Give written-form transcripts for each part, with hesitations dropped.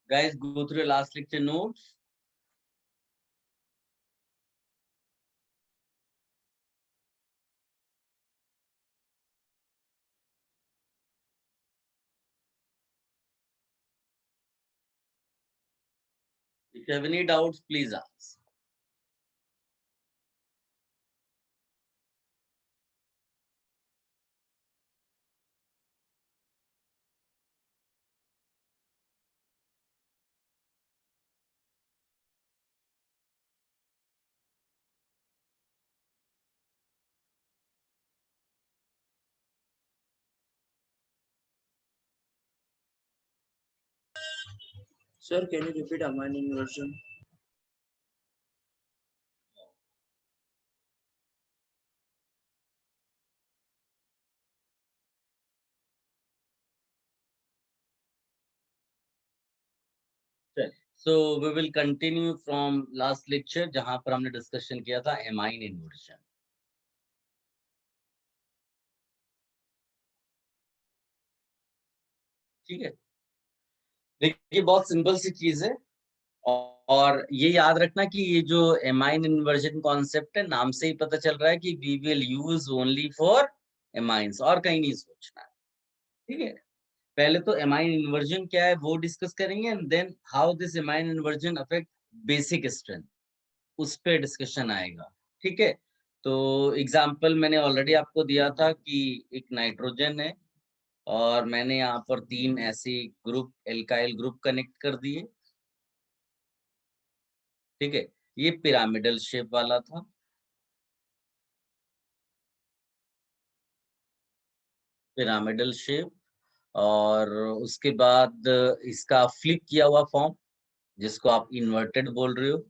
Guys, go through your last lecture notes. If you have any doubts, please ask. Sir, can you repeat amine inversion? So we will continue from last lecture जहां पर हमने discussion किया था amine inversion. ठीक है, देखिए बहुत simple सी चीज है. और ये याद रखना कि ये जो एमाइन इन्वर्जन कॉन्सेप्ट है, नाम से ही पता चल रहा है कि we will use only for amines, और कहीं नहीं सोचना है. ठीक है, पहले तो एमाइन इन्वर्जन क्या है वो डिस्कस करेंगे, and then how this amine inversion affect basic strength, उस पे डिस्कशन आएगा. ठीक है, तो एग्जांपल मैंने ऑलरेडी आपको दिया था कि एक नाइट्रोजन है और मैंने यहाँ पर 3 ऐसे ग्रुप एल्काइल ग्रुप कनेक्ट कर दिए. ठीक है, ये पिरामिडल शेप वाला था. पिरामिडल शेप, और उसके बाद इसका फ्लिप किया हुआ फॉर्म, जिसको आप इन्वर्टेड बोल रहे हो,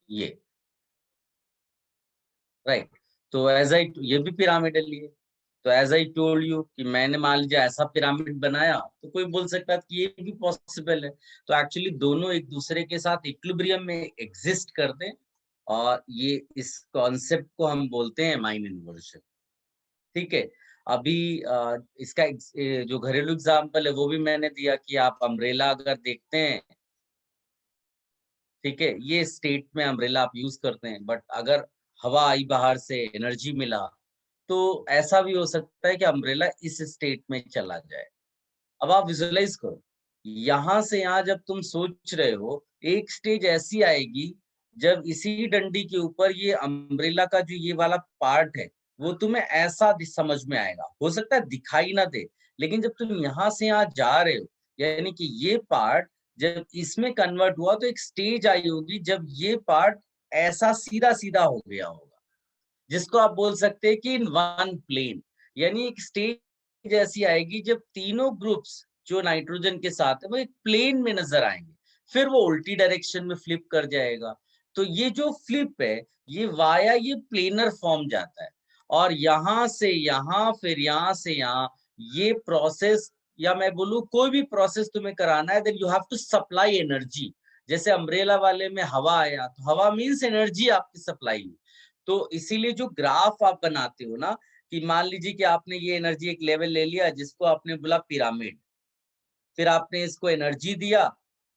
ये राइट. तो एज आई, ये भी पिरामिडल ही है. तो एज आई टोल्ड यू कि मैंने मान लीजिए ऐसा पिरामिड बनाया, तो कोई बोल सकता है कि ये भी पॉसिबल है. तो एक्चुअली दोनों एक दूसरे के साथ इक्विलिब्रियम में एग्जिस्ट करते हैं, और ये इस कॉन्सेप्ट को हम बोलते हैं एमाइन इन्वर्जन. ठीक है, अभी इसका जो घरेलू एग्जाम्पल है वो भी मैंने दिया कि आप अम्ब्रेला अगर देखते हैं, ठीक है, ये स्टेट में अम्ब्रेला आप यूज करते हैं, बट अगर हवा आई बाहर से, एनर्जी मिला, तो ऐसा भी हो सकता है कि अम्ब्रेला इस स्टेट में चला जाए. अब आप विजुअलाइज करो, यहां से यहाँ जब तुम सोच रहे हो, एक स्टेज ऐसी आएगी जब इसी डंडी के ऊपर ये अम्ब्रेला का जो ये वाला पार्ट है, वो तुम्हें ऐसा समझ में आएगा. हो सकता है दिखाई ना दे, लेकिन जब तुम यहाँ से यहाँ जा रहे हो, यानी कि ये पार्ट जब इसमें कन्वर्ट हुआ, तो एक स्टेज आई होगी जब ये पार्ट ऐसा सीधा सीधा हो गया होगा, जिसको आप बोल सकते हैं कि इन वन प्लेन. यानी एक स्टेज ऐसी आएगी जब तीनों ग्रुप्स जो नाइट्रोजन के साथ है वो एक प्लेन में नजर आएंगे, फिर वो उल्टी डायरेक्शन में फ्लिप कर जाएगा. तो ये जो फ्लिप है, ये वाया ये प्लेनर फॉर्म जाता है, और यहां से यहां, फिर यहां से यहां, ये प्रोसेस, या मैं बोलूं कोई भी प्रोसेस तुम्हें कराना है, then you have to supply energy. जैसे अम्ब्रेला वाले में हवा आया, तो हवा मीन्स एनर्जी आपकी सप्लाई हुई. तो इसीलिए जो ग्राफ आप बनाते हो ना, कि मान लीजिए कि आपने ये एनर्जी एक लेवल ले लिया जिसको आपने बोला पिरामिड, फिर आपने इसको एनर्जी दिया,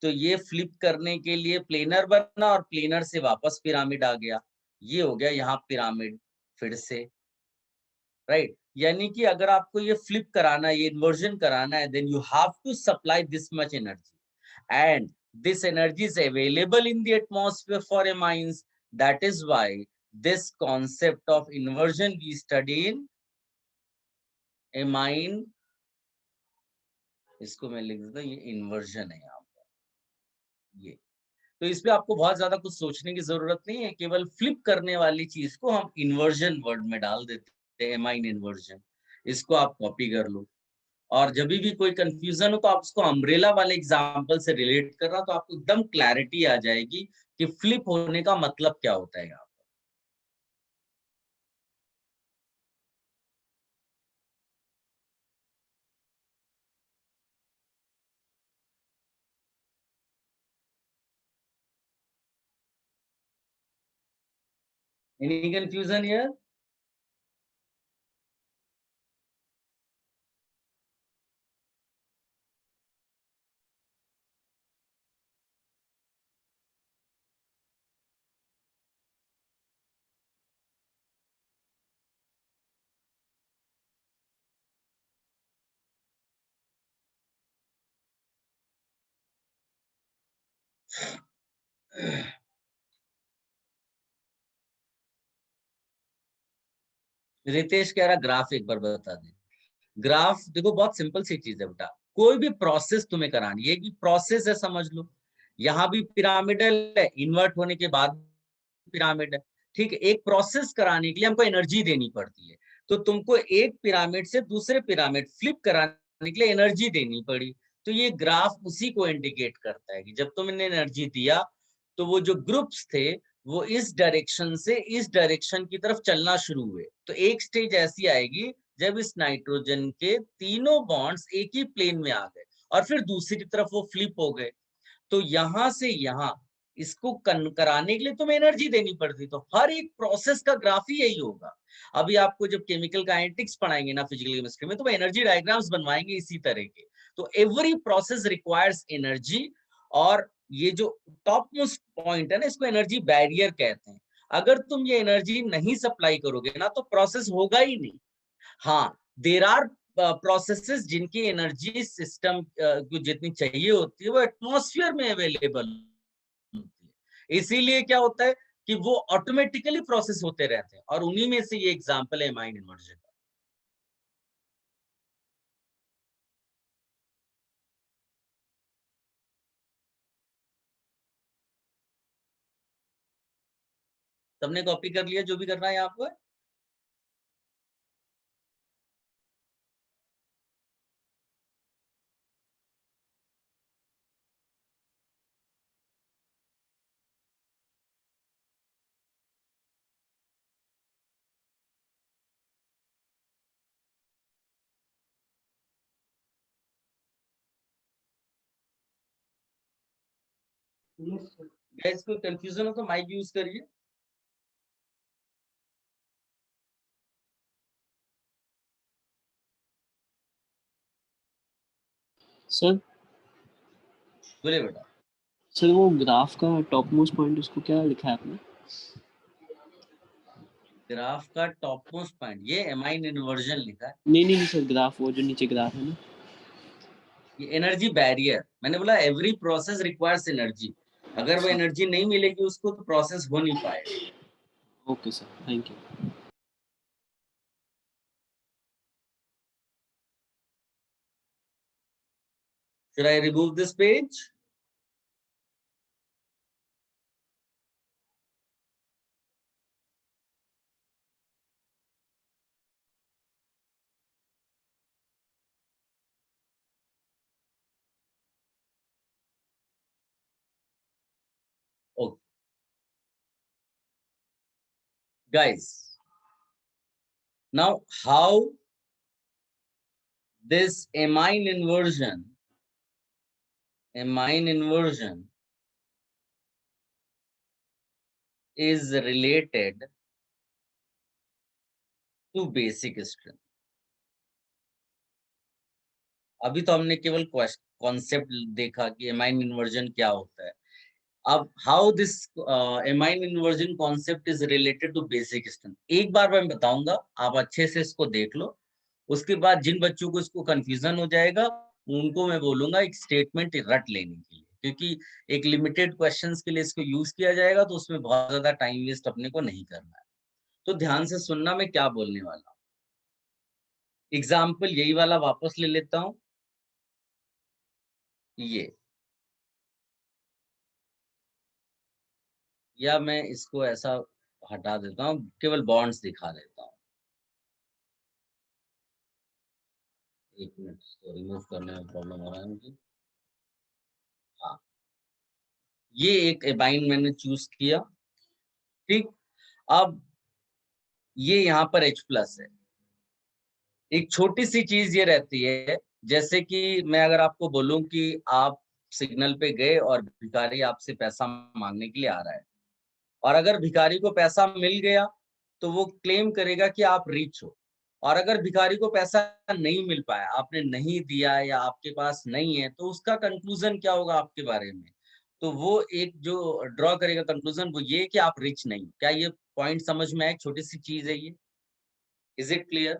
तो ये फ्लिप करने के लिए प्लेनर बना, और प्लेनर से वापस पिरामिड आ गया. ये हो गया यहाँ पिरामिड फिर से, राइट. यानी कि अगर आपको ये फ्लिप कराना है, ये इन्वर्जन कराना है, then you have to supply this much energy, and this energy is available in the atmosphere for amines. That is why this concept of inversion we study in amine. इसको मैं लिख देता हूँ, ये इन्वर्जन है यहाँ पर. ये, तो इस पे आपको बहुत ज्यादा कुछ सोचने की जरूरत नहीं है, केवल फ्लिप करने वाली चीज को हम इन्वर्जन वर्ड में डाल देते हैं, एमाइन इन्वर्जन. इसको आप कॉपी कर लो, और जब भी कोई कंफ्यूजन हो तो आप उसको अम्ब्रेला वाले एग्जांपल से रिलेट करना, तो आपको एकदम क्लैरिटी आ जाएगी कि फ्लिप होने का मतलब क्या होता है यहाँ पर. Any confusion here? रितेश कह रहा ग्राफ एक बार बता दे। ग्राफ देखो बहुत सिंपल सी चीज है बेटा, कोई भी प्रोसेस तुम्हें करानी है, कि प्रोसेस है समझ लो। यहाँ भी पिरामिडल है, इन्वर्ट होने के बाद पिरामिड है, ठीक है। एक प्रोसेस कराने के लिए हमको एनर्जी देनी पड़ती है, तो तुमको एक पिरामिड से दूसरे पिरामिड फ्लिप कराने के लिए एनर्जी देनी पड़ी। तो ये ग्राफ उसी को इंडिकेट करता है कि जब तुमने एनर्जी दिया तो वो जो ग्रुप्स थे वो इस डायरेक्शन से इस डायरेक्शन की तरफ चलना शुरू हुए। तो एक स्टेज ऐसी आएगी जब इस नाइट्रोजन के तीनों बॉन्ड्स एक ही प्लेन में आ गए और फिर दूसरी तरफ वो फ्लिप हो गए। तो यहां से यहां इसको कराने के लिए तुम्हें एनर्जी देनी पड़ती, तो हर एक प्रोसेस का ग्राफ ही यही होगा। अभी आपको जब केमिकल काइनेटिक्स पढ़ाएंगे ना फिजिकल केमिस्ट्री में, तो वो एनर्जी डायग्राम्स बनवाएंगे इसी तरह के। तो एवरी प्रोसेस रिक्वायर्स एनर्जी, और ये जो टॉप मोस्ट पॉइंट है ना, इसको एनर्जी बैरियर कहते हैं। अगर तुम ये एनर्जी नहीं सप्लाई करोगे ना तो प्रोसेस होगा ही नहीं। हाँ, देर आर प्रोसेसेस जिनकी एनर्जी सिस्टम को जितनी चाहिए होती है वो एटमॉस्फेयर में अवेलेबल होती है। इसीलिए क्या होता है कि वो ऑटोमेटिकली प्रोसेस होते रहते हैं, और उन्हीं में से ये एग्जांपल है माइंड इन्वर्जन का। सबने कॉपी कर लिया जो भी करना है यहाँ पर? गैस कोई कंफ्यूजन हो तो माइक यूज करिए। सर बोले बेटा। सर वो ग्राफ का टॉप मोस्ट पॉइंट उसको क्या लिखा है आपने? ग्राफ का टॉप मोस्ट पॉइंट ये एमाइन इन्वर्जन लिखा है। नहीं सर, ग्राफ वो जो नीचे ग्राफ है ना, ये एनर्जी बैरियर, मैंने बोला एवरी प्रोसेस रिक्वायर्स एनर्जी। अगर वो एनर्जी नहीं मिलेगी उसको तो प्रोसेस हो नहीं पाएगा। Okay sir, thank you. Should I remove this page? Okay. Guys, now how this amine inversion is related to basic strength. अभी तो हमने केवल कॉन्सेप्ट देखा कि एमाइन इन्वर्जन क्या होता है। अब how this amine inversion concept is related to basic strength, एक बार मैं बताऊंगा, आप अच्छे से इसको देख लो। उसके बाद जिन बच्चों को इसको कंफ्यूजन हो जाएगा उनको मैं बोलूंगा एक स्टेटमेंट रट लेने के लिए, क्योंकि एक लिमिटेड क्वेश्चंस के लिए इसको यूज किया जाएगा तो उसमें बहुत ज्यादा टाइम वेस्ट अपने को नहीं करना है। तो ध्यान से सुनना मैं क्या बोलने वाला हूँ। एग्जाम्पल यही वाला वापस ले लेता हूँ, ये, या मैं इसको ऐसा हटा देता हूँ, केवल बॉन्ड्स दिखा देता हूँ। एक मिनट, इसको रिमूव करने में प्रॉब्लम हो रहा है मुझे। हाँ, ये एक एबाइन मैंने चूज किया, ठीक। अब ये यहाँ पर H+ है। एक छोटी सी चीज ये रहती है, जैसे कि मैं अगर आपको बोलूं कि आप सिग्नल पे गए और भिखारी आपसे पैसा मांगने के लिए आ रहा है, और अगर भिखारी को पैसा मिल गया तो वो क्लेम करेगा कि आप रिच हो। और अगर भिखारी को पैसा नहीं मिल पाया, आपने नहीं दिया या आपके पास नहीं है, तो उसका कंक्लूजन क्या होगा आपके बारे में? तो वो एक जो ड्रॉ करेगा कंक्लूजन वो ये कि आप रिच नहीं। क्या ये पॉइंट समझ में आया? एक छोटी सी चीज है ये। Is it clear?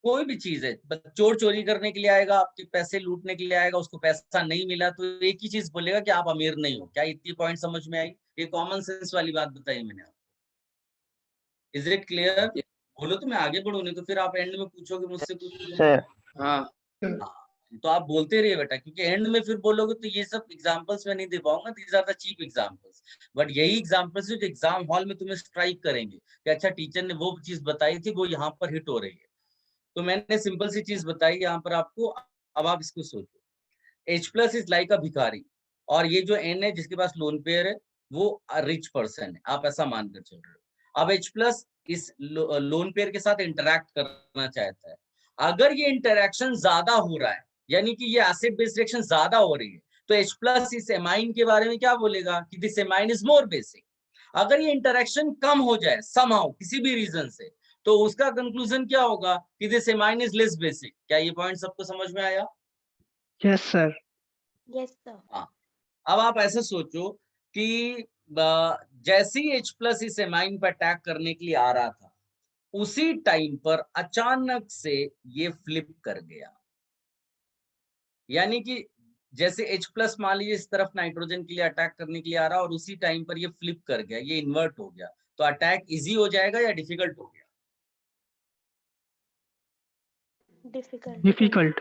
कोई भी चीज है, चोर चोरी करने के लिए आएगा, आपके पैसे लूटने के लिए आएगा, उसको पैसा नहीं मिला तो एक ही चीज बोलेगा कि आप अमीर नहीं हो। क्या इतनी पॉइंट समझ में आई? ये कॉमन सेंस वाली बात बताई मैंने। Is it clear? बोलो तो मैं आगे बढ़ू, नहीं तो फिर आप एंड में पूछोगे मुझसे कुछ। सर हाँ हाँ, तो आप बोलते रहिए बेटा, क्योंकि एंड में फिर बोलोगे तो ये सब एग्जांपल्स में नहीं दे पाऊंगा। These are the cheap examples, but यही एग्जांपल्स जो एग्जाम हॉल में तुम्हें स्ट्राइक करेंगे कि अच्छा टीचर ने वो चीज बताई थी, वो यहाँ पर हिट हो रही है। तो मैंने सिंपल सी चीज बताई यहाँ पर आपको। अब आप इसको सोचो, H प्लस इज लाइक अ भिखारी, और ये जो N है जिसके पास लोन पेयर है वो रिच पर्सन है, आप ऐसा मानकर चल रहे हो। अब H प्लस इस लोन पेयर के साथ इंटरैक्ट करना चाहता है। अगर ये इंटरेक्शन ज्यादा हो रहा है, यानी कि ये एसिड बेस रिएक्शन ज्यादा हो रही है, तो H प्लस इस एमाइन के बारे में क्या बोलेगा कि this amine is more basic. अगर ये इंटरेक्शन कम हो जाए समहाउ किसी भी रीजन से, तो उसका कंक्लूजन क्या होगा कि this amine is less basic. क्या ये पॉइंट सबको समझ में आया? Yes sir. Yes sir. हाँ, अब आप ऐसे सोचो कि जैसे ही H प्लस इस एमाइन पर अटैक करने के लिए आ रहा था, उसी टाइम पर अचानक से ये फ्लिप कर गया। यानी कि जैसे H प्लस मान लीजिए इस तरफ नाइट्रोजन के लिए अटैक करने के लिए आ रहा और उसी टाइम पर ये फ्लिप कर गया, ये इन्वर्ट हो गया, तो अटैक इजी हो जाएगा या डिफिकल्ट हो गया? डिफिकल्ट। डिफिकल्ट।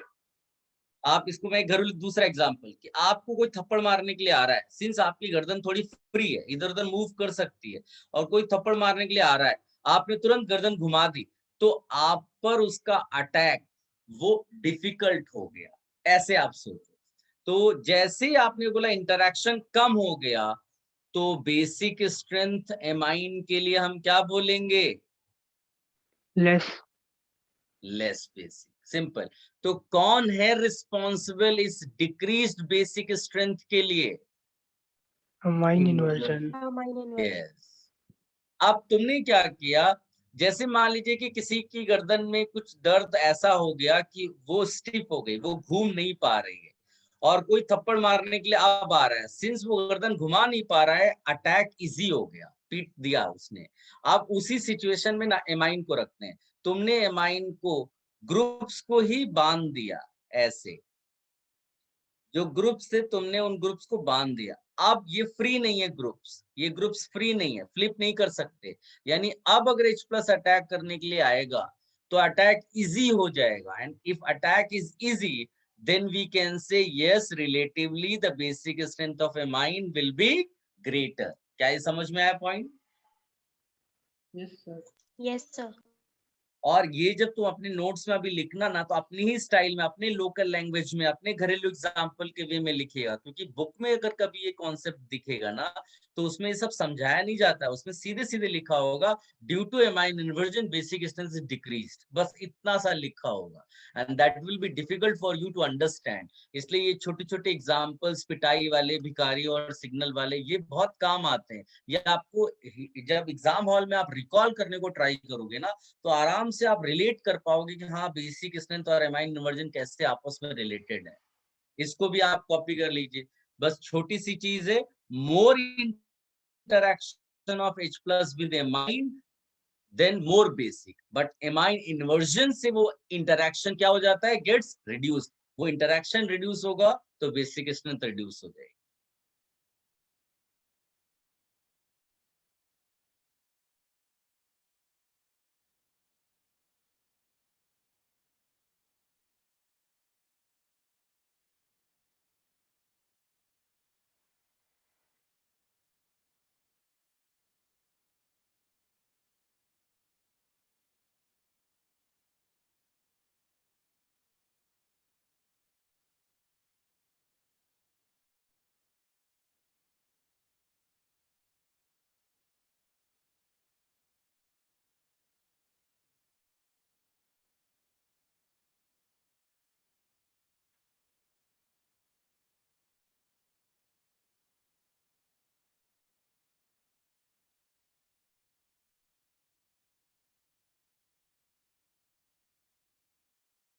आप इसको, मैं घरेलू दूसरा एग्जांपल कि आपको कोई थप्पड़ मारने के लिए आ रहा है, सिंस आपकी गर्दन थोड़ी फ्री है, इधर उधर मूव कर सकती है, और कोई थप्पड़ मारने के लिए आ रहा है, आपने तुरंत गर्दन घुमा दी, तो आप पर उसका अटैक वो डिफिकल्ट हो गया। ऐसे आप सोचो। तो जैसे ही आपने बोला इंटरेक्शन कम हो गया, तो बेसिक स्ट्रेंथ एमाइन के लिए हम क्या बोलेंगे? लेस। Less basic. सिंपल। तो कौन है रिस्पॉन्सिबल इस डिक्रीज्ड बेसिक स्ट्रेंथ के लिए? Mine inversion. Amine inversion. Yes. अब तुमने क्या किया, जैसे मान लीजिए कि किसी की गर्दन में कुछ दर्द ऐसा हो गया कि वो स्टिफ हो गई, वो घूम नहीं पा रही है, और कोई थप्पड़ मारने के लिए अब आ रहा है, सिंस वो गर्दन घुमा नहीं पा रहा है, अटैक इजी हो गया, पीट दिया उसने। अब उसी सिचुएशन में ना एमाइन को रखते हैं, तुमने एमाइन को ग्रुप्स को ही बांध दिया ऐसे, जो ग्रुप्स थे तुमने उन ग्रुप्स को बांध दिया। अब ये फ्री नहीं है ग्रुप्स, ये ग्रुप्स फ्री नहीं है, फ्लिप नहीं कर सकते। यानी अब अगर H प्लस अटैक करने के लिए आएगा तो अटैक इजी हो जाएगा, and if attack is easy then we can say yes, relatively the basic strength of amine will be greater. क्या ये समझ में आया point? Yes sir. Yes sir. और ये जब तुम अपने नोट्स में अभी लिखना ना, तो अपनी ही स्टाइल में, अपने लोकल लैंग्वेज में, अपने घरेलू एग्जाम्पल के वे में लिखिएगा, क्योंकि बुक में अगर कभी ये कॉन्सेप्ट दिखेगा ना, तो उसमें ये सब समझाया नहीं जाता है, उसमें सीधे सीधे लिखा होगा due to amine inversion basic strength is decreased, बस इतना सा लिखा होगा, and that will be difficult for you to understand. इसलिए ये छोटे छोटे एग्जाम्पल्स, पिटाई वाले, भिखारी और सिग्नल वाले, ये बहुत काम आते हैं। ये आपको जब एग्जाम हॉल में आप रिकॉल करने को ट्राई करोगे ना, तो आराम से आप रिलेट कर पाओगे कि हाँ बेसिक स्ट्रेंथ और एमाइन इन्वर्जन कैसे आपस में रिलेटेड है। इसको भी आप कॉपी कर लीजिए। बस छोटी सी चीज है, more interaction of H plus with amine then more basic, but amine inversion से वो इंटरेक्शन क्या हो जाता है, गेट्स रिड्यूस्ड। वो इंटरेक्शन रिड्यूस होगा तो बेसिक स्ट्रेंथ रिड्यूस हो जाएगी।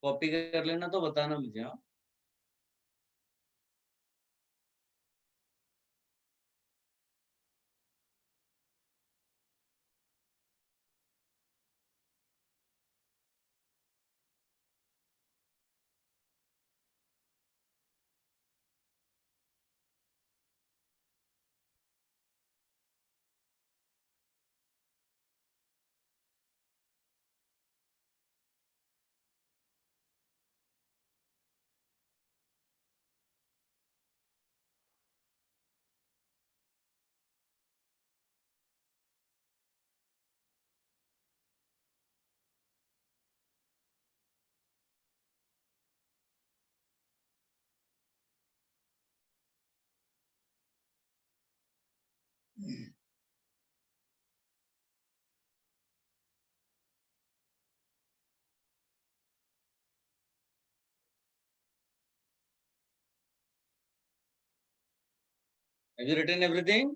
कॉपी कर लेना तो बताना मुझे। हाँ, Have you written everything?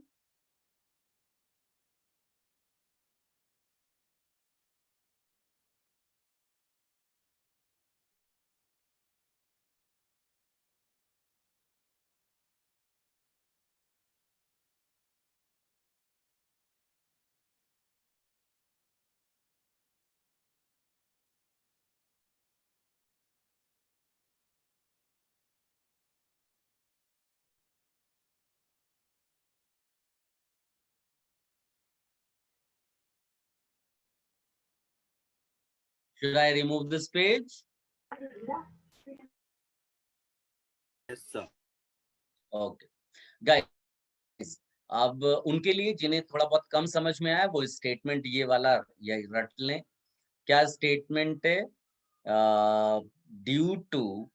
Should I remove this page? Yes, sir. Okay. Guys, अब उनके लिए जिन्हें थोड़ा बहुत कम समझ में आया वो स्टेटमेंट ये वाला ये रट लें। क्या स्टेटमेंट है? Due to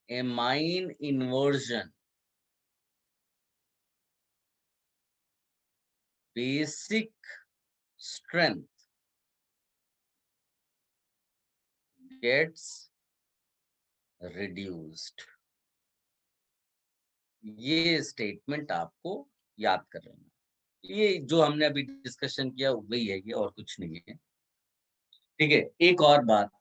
amine inversion, basic strength gets reduced. ये स्टेटमेंट आपको याद कर लेना। ये जो हमने अभी डिस्कशन किया वही है, ये और कुछ नहीं है। ठीक है, एक और बात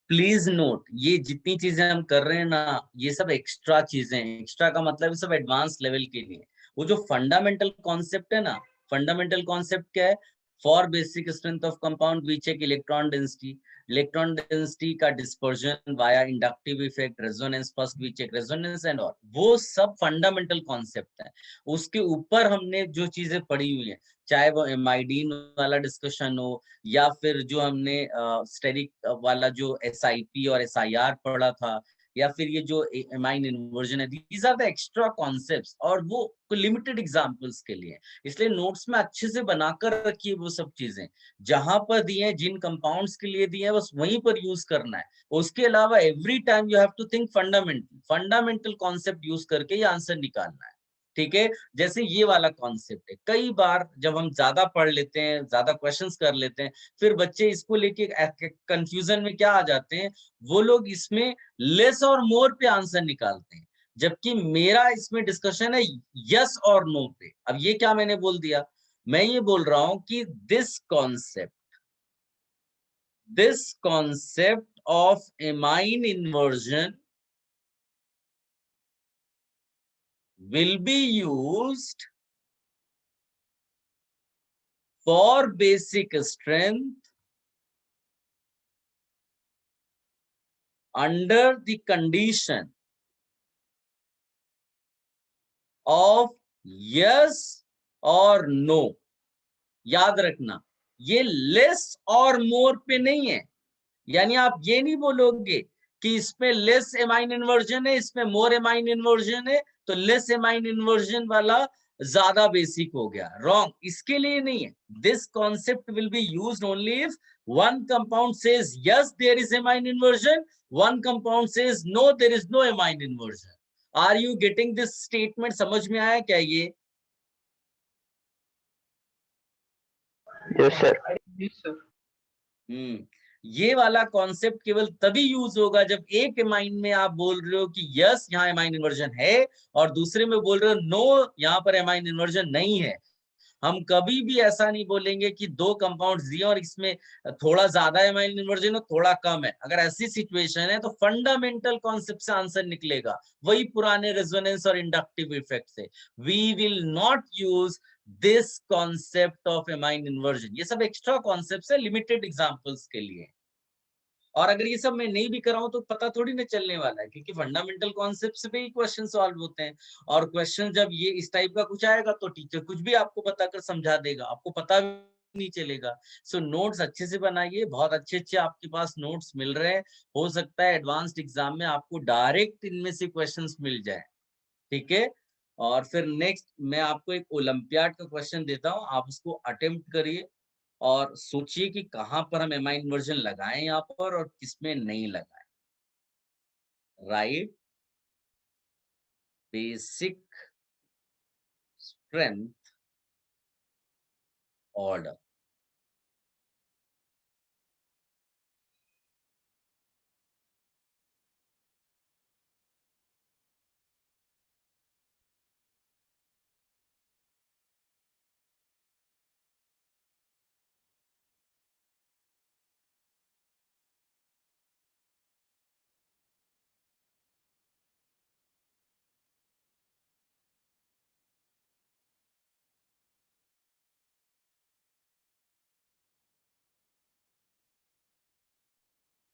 प्लीज नोट, ये जितनी चीजें हम कर रहे हैं ना, ये सब एक्स्ट्रा चीजें हैं। एक्स्ट्रा का मतलब सब एडवांस लेवल के लिए। वो जो फंडामेंटल कॉन्सेप्ट है ना, फंडामेंटल कॉन्सेप्ट क्या है? For basic strength of compound we check electron density का dispersion via inductive effect, resonance first we check resonance and all, वो सब फंडामेंटल कॉन्सेप्ट है। उसके ऊपर हमने जो चीजें पढ़ी हुई है, चाहे वो एमाइडीन वाला डिस्कशन हो या फिर जो हमने स्टेरिक वाला जो SIP और SIR पढ़ा था, या फिर ये जो एमाइन इन्वर्जन है, these are the extra concepts, और वो लिमिटेड एग्जांपल्स के लिए। इसलिए नोट्स में अच्छे से बनाकर रखिए वो सब चीजें, जहां पर दिए हैं, जिन कंपाउंड्स के लिए दिए हैं, बस वहीं पर यूज करना है। उसके अलावा every time you have to think fundamental concept use करके ये आंसर निकालना है। ठीक है, जैसे ये वाला कॉन्सेप्ट है, कई बार जब हम ज्यादा पढ़ लेते हैं, ज्यादा क्वेश्चंस कर लेते हैं, फिर बच्चे इसको लेके कंफ्यूजन में क्या आ जाते हैं, वो लोग इसमें लेस और मोर पे आंसर निकालते हैं, जबकि मेरा इसमें डिस्कशन है यस और नो पे। अब ये क्या मैंने बोल दिया? मैं ये बोल रहा हूं कि this concept of amine inversion will be used for basic strength under the condition of yes or no। याद रखना, ये लेस और मोर पे नहीं है। यानी आप ये नहीं बोलोगे कि इसमें लेस एमाइन इन्वर्जन है, इसमें मोर एमाइन इन्वर्जन है, तो लेस एमाइन इन्वर्जन वाला ज्यादा बेसिक हो गया। रॉन्ग, इसके लिए नहीं है। This concept will be used only if one compound says yes there is amine inversion, one compound says no there is no amine inversion. Are you getting this statement? समझ में आया क्या ये? Yes, sir. Yes, sir. ये वाला concept केवल तभी use होगा जब एक एमाइन में आप बोल रहे हो कि यस यहाँ एमाइन इन्वर्जन है, और दूसरे में बोल रहे हो नो यहाँ पर एमाइन इन्वर्जन नहीं है। हम कभी भी ऐसा नहीं बोलेंगे कि दो कंपाउंड दिए और इसमें थोड़ा ज्यादा एमाइन इन्वर्जन हो, थोड़ा कम है। अगर ऐसी सिचुएशन है तो फंडामेंटल कॉन्सेप्ट से आंसर निकलेगा, वही पुराने रेजोनेंस और इंडक्टिव इफेक्ट से। We will not use this concept of amine inversion. ये सब एक्स्ट्रा कॉन्सेप्ट है, लिमिटेड एग्जांपल्स के लिए। और अगर ये सब मैं नहीं भी कराऊं तो पता थोड़ी ना चलने वाला है, क्योंकि फंडामेंटल कॉन्सेप्ट पे ही क्वेश्चन सॉल्व होते हैं। और क्वेश्चन जब ये इस टाइप का कुछ आएगा तो टीचर कुछ भी आपको बताकर समझा देगा, आपको पता भी नहीं चलेगा। सो नोट्स अच्छे से बनाइए, बहुत अच्छे अच्छे आपके पास नोट्स मिल रहे हैं। हो सकता है एडवांस्ड एग्जाम में आपको डायरेक्ट इनमें से क्वेश्चन मिल जाए। ठीक है, और फिर नेक्स्ट मैं आपको एक ओलंपियाड का क्वेश्चन देता हूँ, आप उसको अटेम्प्ट करिए और सोचिए कि कहां पर हम एमाइन इन्वर्जन लगाएं यहाँ पर और किसमें नहीं लगाएं। Right, basic strength, order.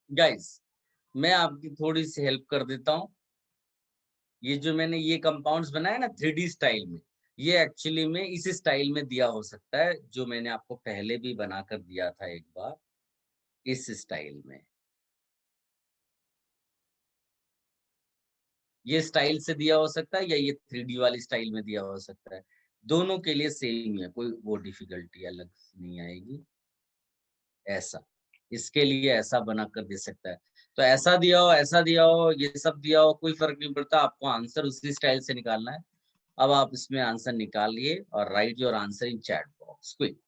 Guys, मैं आपकी थोड़ी सी हेल्प कर देता हूँ। ये जो मैंने ये कंपाउंड्स बनाए ना 3D स्टाइल में, ये एक्चुअली में इस स्टाइल में दिया हो सकता है, जो मैंने आपको पहले भी बनाकर दिया था एक बार, इस स्टाइल में। ये स्टाइल से दिया हो सकता है या ये 3D वाली स्टाइल में दिया हो सकता है। दोनों के लिए सेम ही है, कोई वो डिफिकल्टी अलग नहीं आएगी। ऐसा, इसके लिए ऐसा बनाकर दे सकता है। तो ऐसा दिया हो, ऐसा दिया हो, ये सब दिया हो, कोई फर्क नहीं पड़ता, आपको आंसर उसी स्टाइल से निकालना है। अब आप इसमें आंसर निकालिए और right your answer in chat box quick.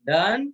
Done.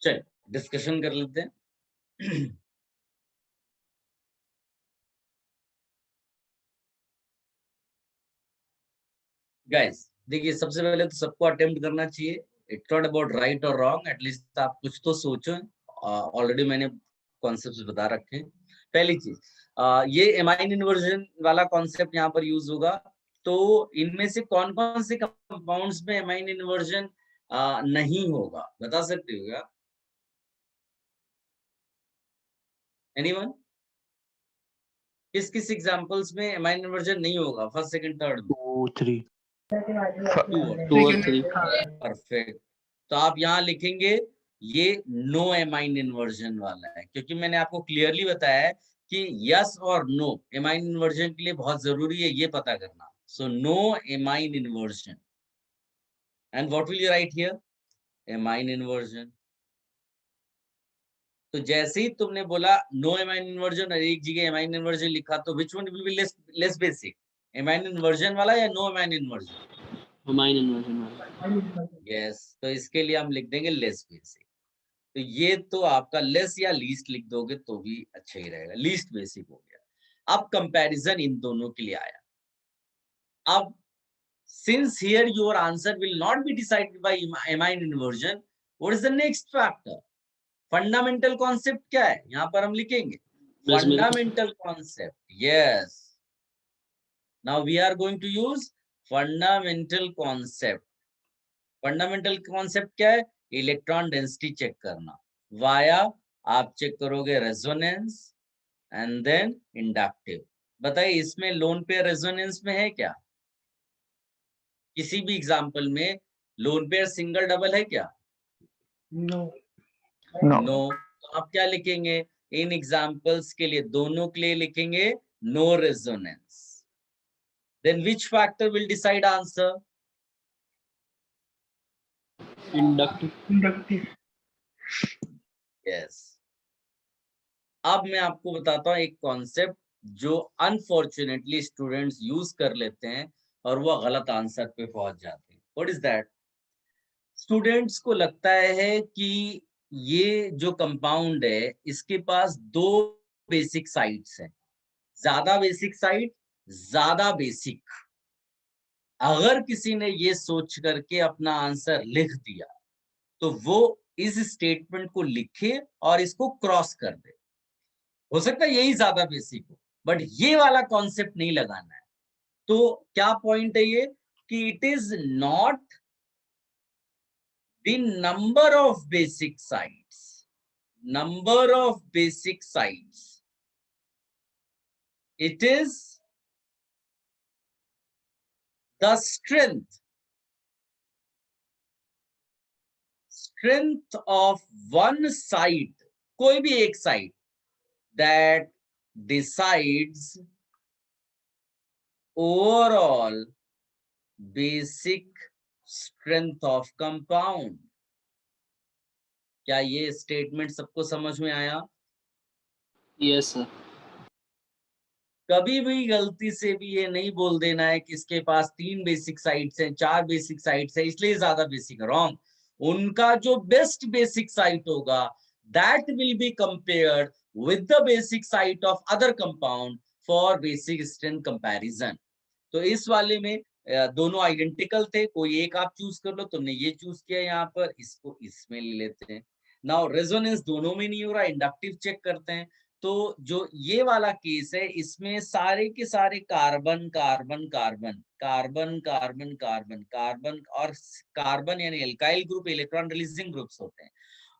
चल डिस्कशन कर लेते हैं। गाइस देखिए, सबसे पहले तो सबको अटेम्प्ट करना चाहिए। इट्स नॉट अबाउट राइट और रॉन्ग, एटलीस्ट आप कुछ तो सोचो। ऑलरेडी मैंने कॉन्सेप्ट्स बता रखे हैं। पहली चीज, ये एमाइन इन्वर्जन वाला कॉन्सेप्ट यहाँ पर यूज होगा। तो इनमें से कौन कौन से कंपाउंड्स में एमाइन इन्वर्जन नहीं होगा, बता सकते हो क्या एनीवन? किस किस एग्जांपल्स में एमाइन इन्वर्जन नहीं होगा, फर्स्ट सेकंड थर्ड में? 2, 3. 2 और 2 और 3. परफेक्ट। तो आप यहाँ लिखेंगे ये नो एमाइन इन्वर्जन वाला है, क्योंकि मैंने आपको क्लियरली बताया है कि यस और नो एमाइन इन्वर्जन के लिए बहुत जरूरी है ये पता करना। So no amine inversion, and what will you write here? Amine inversion. तो जैसे ही तुमने बोला नो एमाइन इन्वर्जन और एक जगह एमाइन इन्वर्जन लिखा, तो which one will be less basic, amine inversion वाला या no amine inversion? Amine inversion वाला। यस, तो इसके लिए हम लिख देंगे लेस बेसिक। तो ये तो आपका लेस या लीस्ट लिख दोगे तो भी अच्छा ही रहेगा, लीस्ट बेसिक हो गया। अब कंपैरिजन इन दोनों के लिए आया। अब since here your answer will not be decided by amine inversion, what is the next factor? Fundamental concept क्या है यहाँ पर हम लिखेंगे? Fundamental concept. Yes, now we are going to use fundamental concept. Fundamental concept क्या है? Electron density check करना via, आप चेक करोगे रेजोनेंस एंड देन इंडक्टिव। बताइए इसमें लोन पेयर रेजोनेंस में है क्या? किसी भी एग्जांपल में लोन पेयर सिंगल डबल है क्या? नो। नो। तो आप क्या लिखेंगे इन एग्जांपल्स के लिए? दोनों के लिए लिखेंगे no resonance. Then which factor will decide answer? Inductive. Yes. अब मैं आपको बताता हूं एक कॉन्सेप्ट जो अनफॉर्चुनेटली स्टूडेंट्स यूज कर लेते हैं और वो गलत आंसर पे पहुंच जाते हैं। What is that? स्टूडेंट्स को लगता है कि ये जो कंपाउंड है इसके पास दो बेसिक साइट्स हैं, ज्यादा बेसिक साइट, ज्यादा बेसिक। अगर किसी ने ये सोच करके अपना आंसर लिख दिया तो वो इस स्टेटमेंट को लिखे और इसको क्रॉस कर दे। हो सकता है यही ज्यादा बेसिक हो, बट ये वाला कॉन्सेप्ट नहीं लगाना है। तो क्या पॉइंट है ये कि it is not the number of basic sites, number of basic sites, it is the strength of one site, कोई भी एक site, that decides overall basic strength of compound। क्या ये स्टेटमेंट सबको समझ में आया? Yes sir. कभी भी गलती से भी ये नहीं बोल देना है कि इसके पास 3 बेसिक साइट्स हैं, 4 बेसिक साइट्स हैं इसलिए ज्यादा बेसिक। रॉन्ग। उनका जो बेस्ट बेसिक साइट होगा that will be compared with the basic site of other compound for basic strength comparison. तो इस वाले में दोनों आइडेंटिकल थे, कोई एक आप चूज कर लो। तुमने ये चूज किया यहाँ पर, इसको इसमें ले लेते हैं। नाउ रेजोनेंस दोनों में नहीं हो रहा, इंडक्टिव चेक करते हैं। तो जो ये वाला केस है इसमें सारे के सारे carbon carbon carbon carbon carbon carbon carbon और कार्बन यानी alkyl group electron releasing groups होते हैं,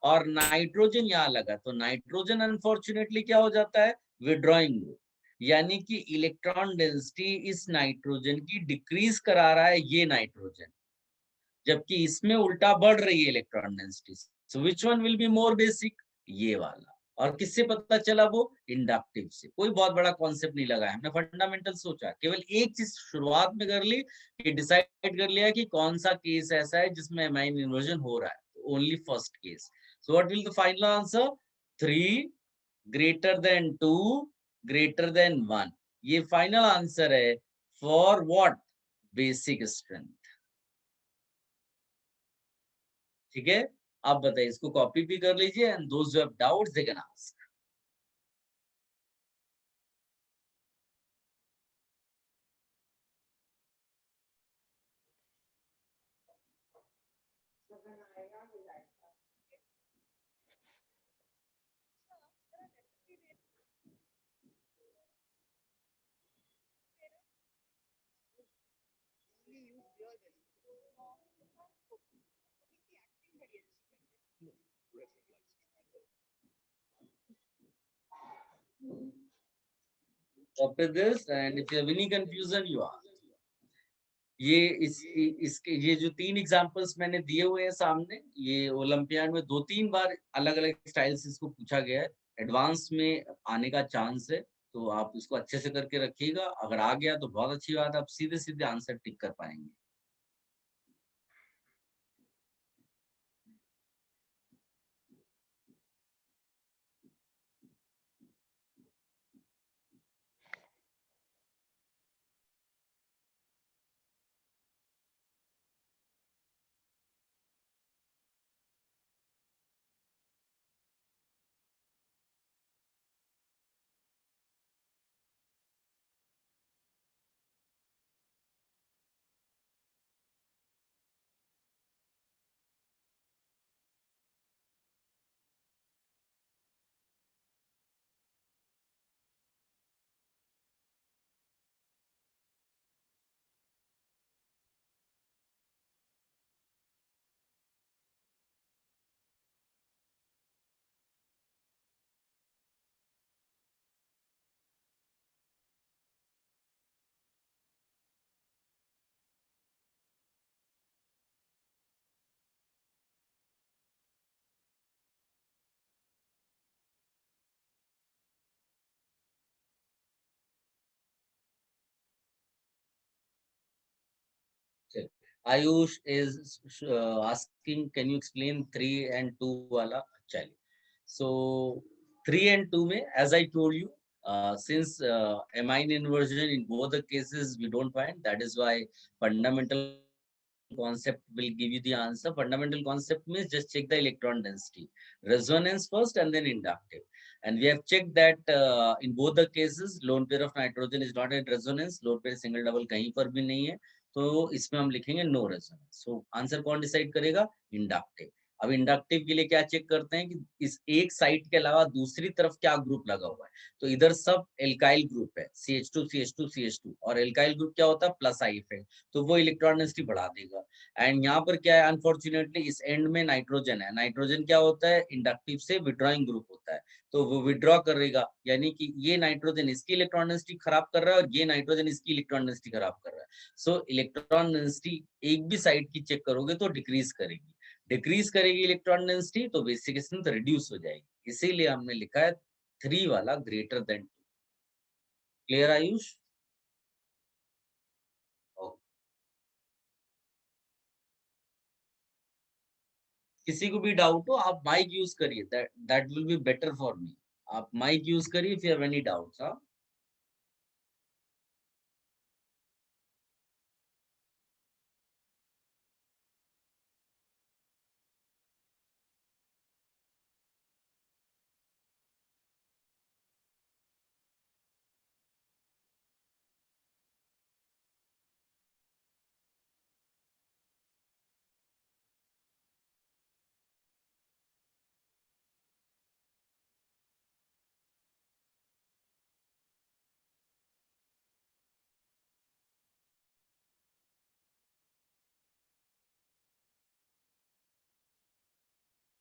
और नाइट्रोजन यहाँ लगा तो नाइट्रोजन अनफॉर्चुनेटली क्या हो जाता है? Withdrawing group. यानी कि इलेक्ट्रॉन डेंसिटी इस नाइट्रोजन की डिक्रीज करा रहा है ये नाइट्रोजन, जबकि इसमें उल्टा बढ़ रही है electron density. So which one will be more basic? ये वाला। और किससे पता चला? वो इंडक्टिव से। कोई बहुत बड़ा कॉन्सेप्ट नहीं लगाया हमने, फंडामेंटल सोचा, केवल एक चीज शुरुआत में कर ली कि डिसाइड कर लिया कि कौन सा केस ऐसा है जिसमें एमाइन इन्वर्जन हो रहा है। Only first case. So what will the final answer? 3 greater than 2 greater than 1। ये फाइनल आंसर है फॉर व्हाट? Basic strength. ठीक है, आप बताइए, इसको कॉपी भी कर लीजिए and those who have doubts they can ask. Copy this, and if you have any confusion, you ask. ये इसके ये जो 3 एग्जांपल्स मैंने दिए हुए हैं सामने, ये ओलंपियाड में 2-3 बार अलग-अलग स्टाइल से इसको पूछा गया है। एडवांस में आने का चांस है, तो आप इसको अच्छे से करके रखिएगा। अगर आ गया तो बहुत अच्छी बात है, आप सीधे-सीधे आंसर टिक कर पाएँगे। चलिए, Ayush is asking, can you explain 3 and 2 वाला? चलिए, so 3 and 2 में, as I told you, since amine inversion in both the cases we don't find, that is why fundamental concept will give you the answer. Fundamental concept means just check the electron density, resonance first and then inductive. And we have checked that in both the cases lone pair of nitrogen is not at resonance, lone pair single double कहीं पर भी नहीं है, तो इसमें हम लिखेंगे no resonance. So answer कौन डिसाइड करेगा? इंडक्टिव। अब इंडक्टिव के लिए क्या चेक करते हैं कि इस एक साइड के अलावा दूसरी तरफ क्या ग्रुप लगा हुआ है, तो इधर सब एल्काइल ग्रुप है, CH2 CH2 CH2, और एल्काइल ग्रुप क्या होता है? प्लस आई इफेक्ट, तो वो इलेक्ट्रॉन डेंसिटी बढ़ा देगा। एंड यहाँ पर क्या है, अनफॉर्चुनेटली इस एंड में नाइट्रोजन है। नाइट्रोजन क्या होता है? इंडक्टिव से विड्रॉइंग ग्रुप होता है, तो वो विड्रॉ करेगा, यानी कि ये नाइट्रोजन इसकी इलेक्ट्रॉन डेंसिटी खराब कर रहा है और ये नाइट्रोजन इसकी इलेक्ट्रॉन डेंसिटी खराब कर रहा है। सो इलेक्ट्रॉन डेंसिटी एक भी साइड की चेक करोगे तो डिक्रीज करेगी, डिक्रीज करेगी इलेक्ट्रॉन डेंसिटी, तो बेसिक स्ट्रेंथ रिड्यूस हो जाएगी। इसीलिए हमने लिखा है 3 वाला ग्रेटर देन 2। क्लियर आयुष? किसी को भी डाउट हो आप माइक यूज करिए, that will be better for me. आप माइक यूज करिए if you have any doubts. हाँ,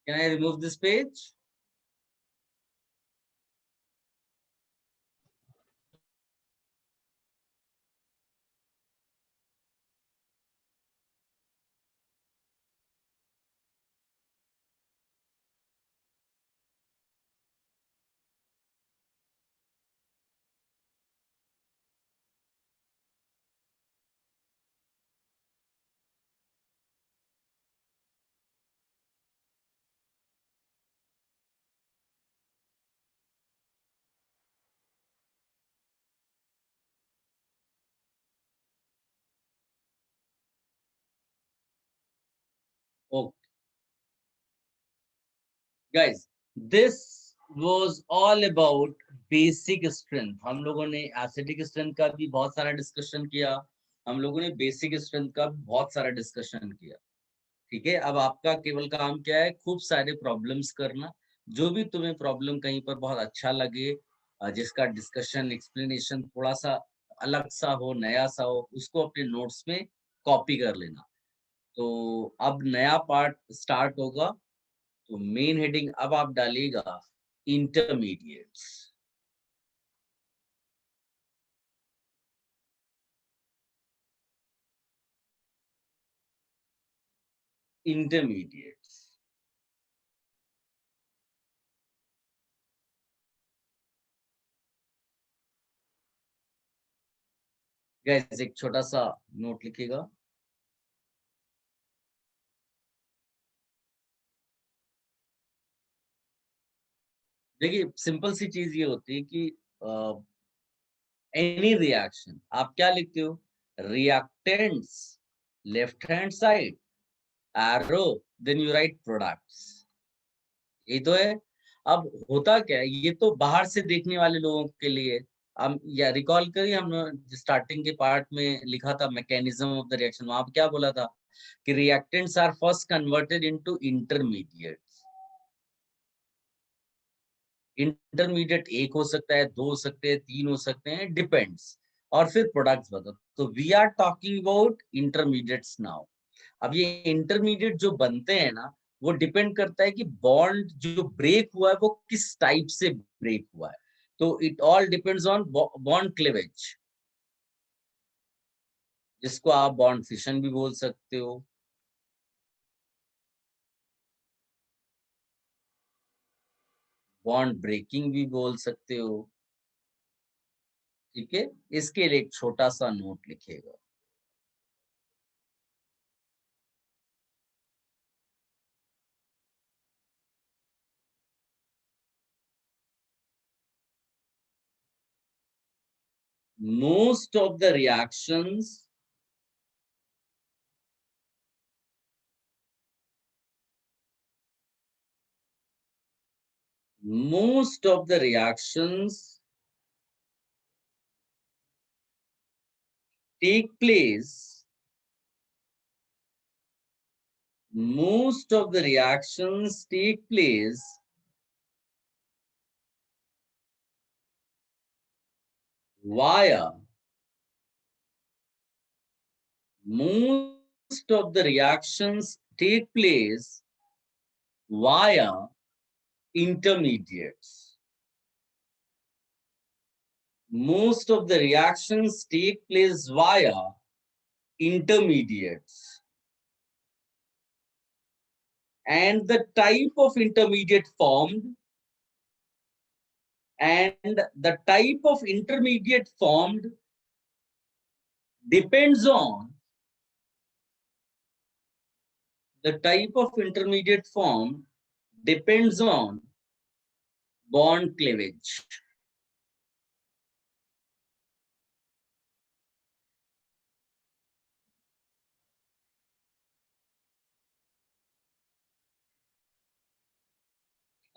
can I remove this page? Okay guys, this was all about basic strength. हम लोगों ने एसिडिक स्ट्रेंथ का भी बहुत सारा डिस्कशन किया, हम लोगों ने बेसिक स्ट्रेंथ का भी बहुत सारा डिस्कशन किया। ठीक है, अब आपका केवल काम क्या है? खूब सारे प्रॉब्लम्स करना। जो भी तुम्हें प्रॉब्लम कहीं पर बहुत अच्छा लगे, जिसका डिस्कशन एक्सप्लेनेशन थोड़ा सा अलग सा हो, नया सा हो, उसको अपने नोट्स में कॉपी कर लेना। तो अब नया पार्ट स्टार्ट होगा, तो मेन हेडिंग अब आप डालिएगा इंटरमीडिएट्स। intermediates. Guys, एक छोटा सा नोट लिखिएगा। देखिए सिंपल सी चीज ये होती है कि एनी रिएक्शन आप क्या लिखते हो, reactants left hand side, arrow, then you write products, ये तो है। अब होता क्या है, ये तो बाहर से देखने वाले लोगों के लिए, हम या रिकॉल करिए, हम स्टार्टिंग के पार्ट में लिखा था मैकेनिज्म ऑफ द रिएक्शन, वहां पे क्या बोला था कि reactants are first converted into intermediates. Intermediate एक हो सकता है, दो हो सकते हैं, तीन हो सकते हैं, डिपेंड्स, और फिर प्रोडक्ट्स बताओ। तो we are talking about intermediates now. अब ये इंटरमीडिएट जो बनते हैं ना, वो डिपेंड करता है कि बॉन्ड जो ब्रेक हुआ है वो किस टाइप से ब्रेक हुआ है। तो it all depends on bond cleavage, जिसको आप बॉन्ड फिशन भी बोल सकते हो, बॉन्ड ब्रेकिंग भी बोल सकते हो। ठीक है, इसके लिए एक छोटा सा नोट लिखिएगा। Most of the reactions take place, most of the reactions take place via, most of the reactions take place via intermediates. Most of the reactions take place via intermediates. And the type of intermediate formed depends on bond cleavage.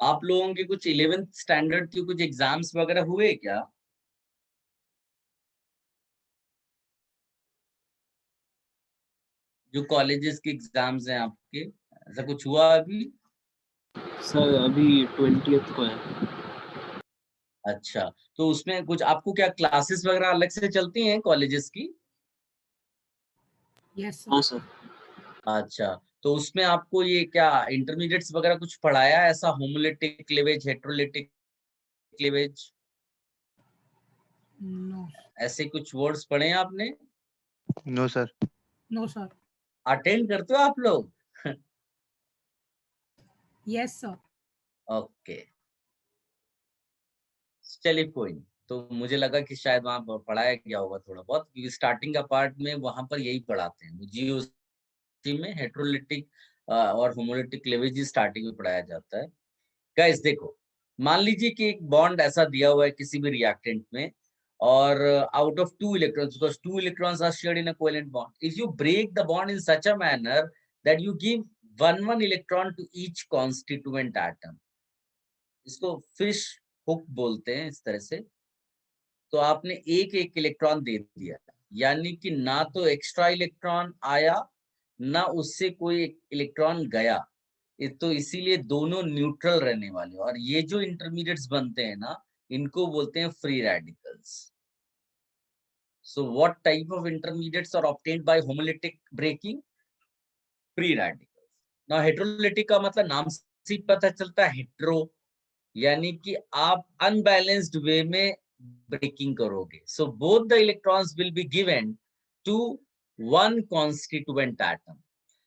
आप लोगों के कुछ 11th standard के कुछ exams वगैरह हुए क्या? जो कॉलेजेस के एग्जाम्स हैं आपके, ऐसा कुछ हुआ अभी? सर अभी 20th को है। अच्छा, तो उसमें कुछ आपको क्या क्लासेस वगैरह अलग से चलती हैं कॉलेजेस की? यस हाँ सर। अच्छा, तो उसमें आपको ये क्या इंटरमीडिएट्स वगैरह कुछ पढ़ाया, ऐसा homolytic cleavage, heterolytic cleavage, no ऐसे कुछ वर्ड्स पढ़े हैं आपने? No sir. No sir. Attend करते हो आप लोग? Yes sir. ओके, चलिए कोई नहीं। तो मुझे लगा कि शायद वहां पढ़ाया गया होगा थोड़ा बहुत, क्योंकि स्टार्टिंग का पार्ट में वहां पर यही पढ़ाते हैं, जीओसी में हेटेरोलिटिक और होमोलिटिक क्लीवेज स्टार्टिंग में पढ़ाया जाता है। गाइस देखो, मान लीजिए कि एक बॉन्ड ऐसा दिया हुआ है किसी भी रिएक्टेंट में, और out of 2 electrons, because 2 electrons are shared in a covalent bond, if you break the bond in such a manner that you give 1 electron to each constituent atom, इसको फिश हुक बोलते हैं इस तरह से। तो आपने एक एक इलेक्ट्रॉन दे दिया, यानी कि ना तो एक्स्ट्रा इलेक्ट्रॉन आया, ना उससे कोई इलेक्ट्रॉन गया, तो इसीलिए दोनों न्यूट्रल रहने वाले। और ये जो इंटरमीडिएट्स बनते हैं ना, इनको बोलते हैं free radicals. So what type of intermediates are obtained by homolytic breaking? Free radicals. Now heterolytic का मतलब नाम से ही पता चलता है, हेटेरो यानी कि आप अनबैलेंस्ड वे में ब्रेकिंग करोगे। So both the electrons will be given to one constituent atom.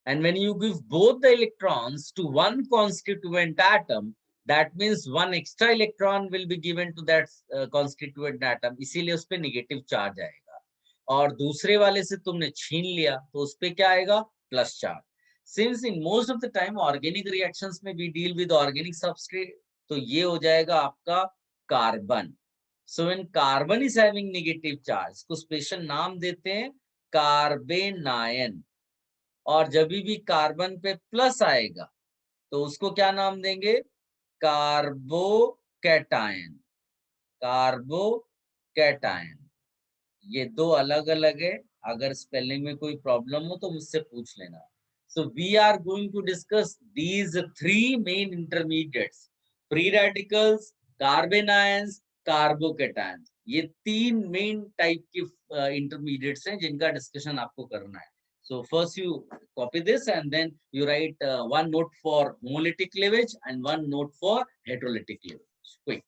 And when you give both the electrons to one constituent atom, that means one extra electron will be given to that constituent atom, इसीलिए उस पे negative charge आएगा. और दूसरे वाले से तुमने छीन लिया तो उस पे क्या आएगा? Plus charge. Since in most of the time organic reactions में we deal with organic substrate, तो ये हो जाएगा आपका carbon. So when carbon is having negative charge, को स्पेशल नाम देते हैं कार्बेनायन. और जब भी कार्बन पे प्लस आएगा तो उसको क्या नाम देंगे? कार्बोकैटायन. कार्बोकैटायन. ये दो अलग अलग है. अगर स्पेलिंग में कोई प्रॉब्लम हो तो मुझसे पूछ लेना. So we are going to discuss these three main intermediates: free radicals, carbon ions, carbocations. ये तीन मेन टाइप की इंटरमीडिएट्स हैं जिनका डिस्कशन आपको करना है. So first you copy this and then you write one note for homolytic cleavage and one note for heterolytic cleavage. Quick.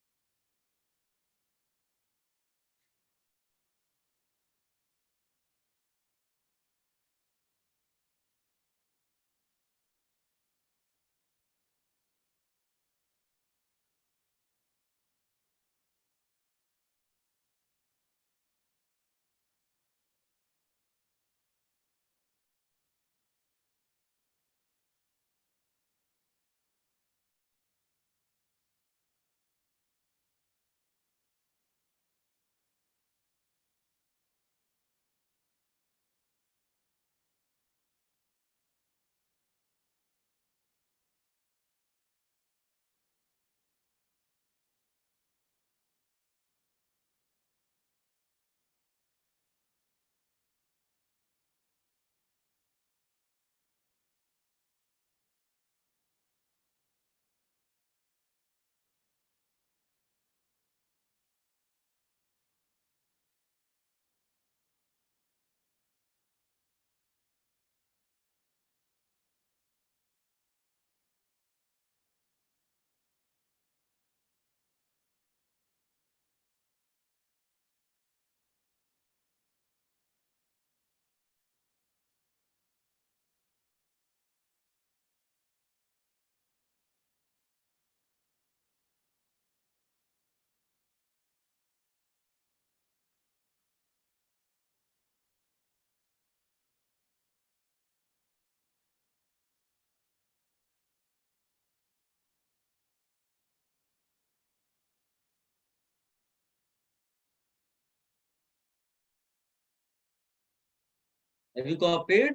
Have you copied?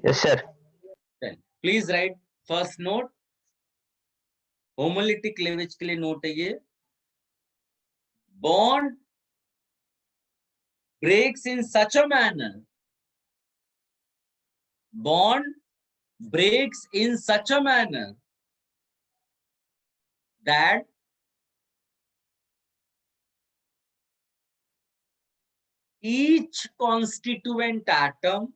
Yes, sir. Then please write first note. Homolytic cleavage के लिए note है ये. Bond breaks in such a manner. Bond breaks in such a manner that each constituent atom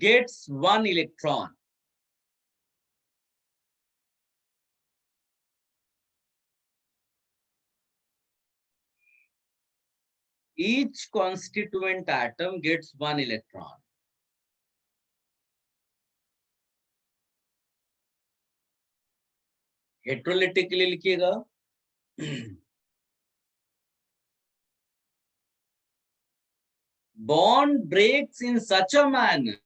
gets one electron. Each constituent atom gets one electron. Heterolytic के लिए लिखिएगा. Bond breaks in such a manner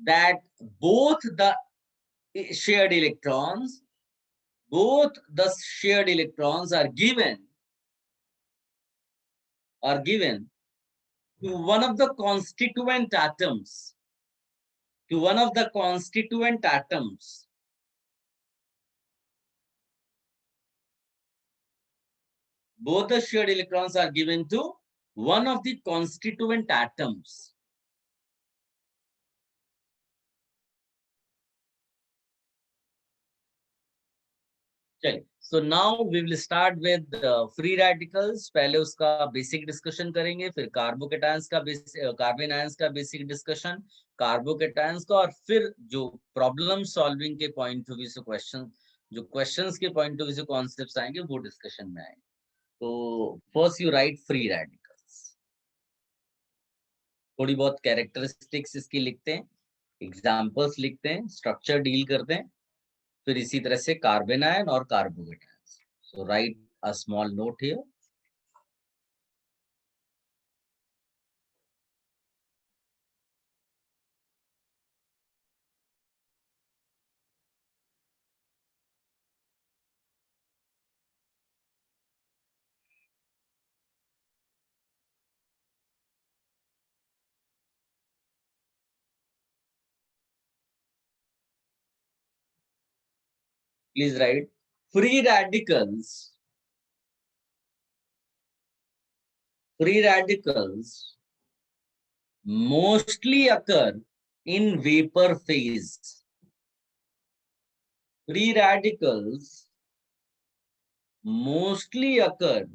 that both the shared electrons are given to one of the constituent atoms. Both the shared electrons are given to one of the constituent atoms. चलिए, so now we will start with free radicals. पहले उसका basic discussion करेंगे, फिर कार्बोकेटायंस का carbon ions का basic discussion, कार्बोकेटायंस का, और फिर जो प्रॉब्लम सॉल्विंग के पॉइंट ऑफ व्यू से क्वेश्चन, जो क्वेश्चंस के पॉइंट ऑफ व्यू से कॉन्सेप्ट्स आएंगे वो डिस्कशन में आएंगे। तो first you right free radicals, थोड़ी बहुत कैरेक्टरिस्टिक्स इसकी लिखते हैं, एग्जाम्पल्स लिखते हैं, स्ट्रक्चर डील करते हैं, फिर इसी तरह से कार्बन आयन और carbocations. So write a small note here. Please write free radicals. Free radicals mostly occur in vapor phase. Free radicals mostly occur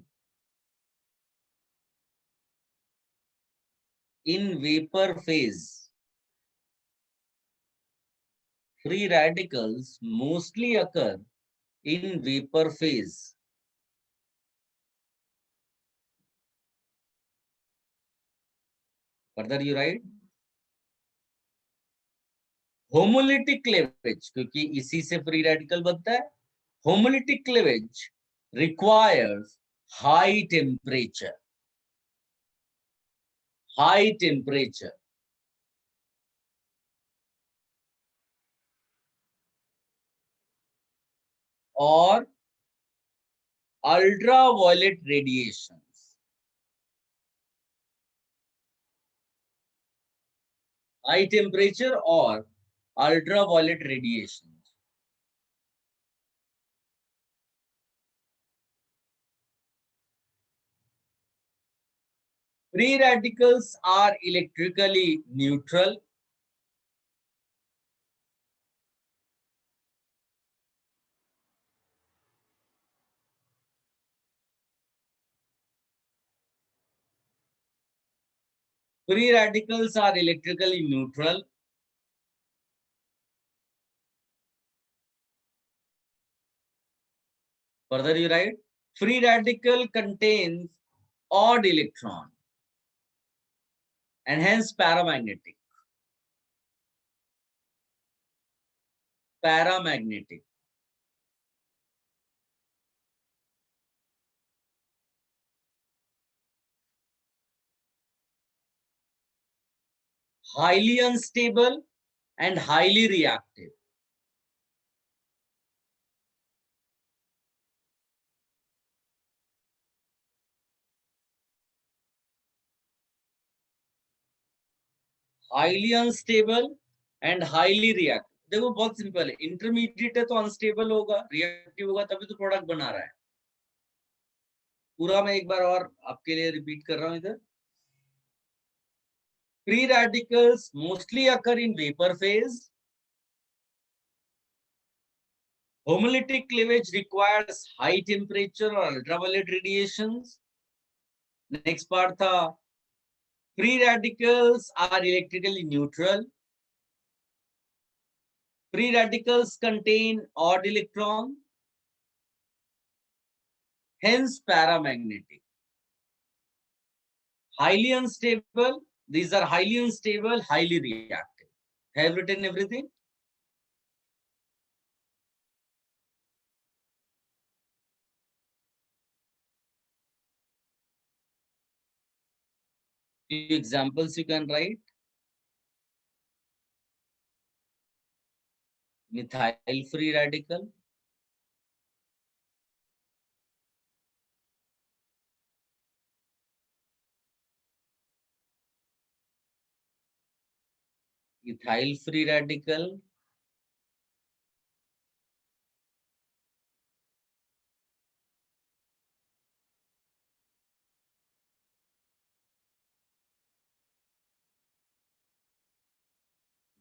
in vapor phase. Free radicals mostly occur in vapor phase. Further you write homolytic cleavage, क्योंकि इसी से free radical बनता है। Homolytic cleavage requires high temperature. High temperature. और ultraviolet radiations. High temperature और ultraviolet radiations. Free radicals are electrically neutral. Free radicals are electrically neutral. Further you write, free radical contains odd electron and hence paramagnetic. Paramagnetic. Highly unstable and highly reactive. Highly unstable and highly reactive. देखो बहुत simple है, intermediate है तो unstable होगा, reactive होगा, तभी तो product बना रहा है। पूरा मैं एक बार और आपके लिए रिपीट कर रहा हूं इधर। Free radicals mostly occur in vapor phase. Homolytic cleavage requires high temperature or ultraviolet radiations. Next part था, free radicals are electrically neutral. Free radicals contain odd electron, hence paramagnetic. Highly unstable, these are highly unstable, highly reactive. Have written everything? Few examples you can write. Methyl free radical. Ethyl free radical.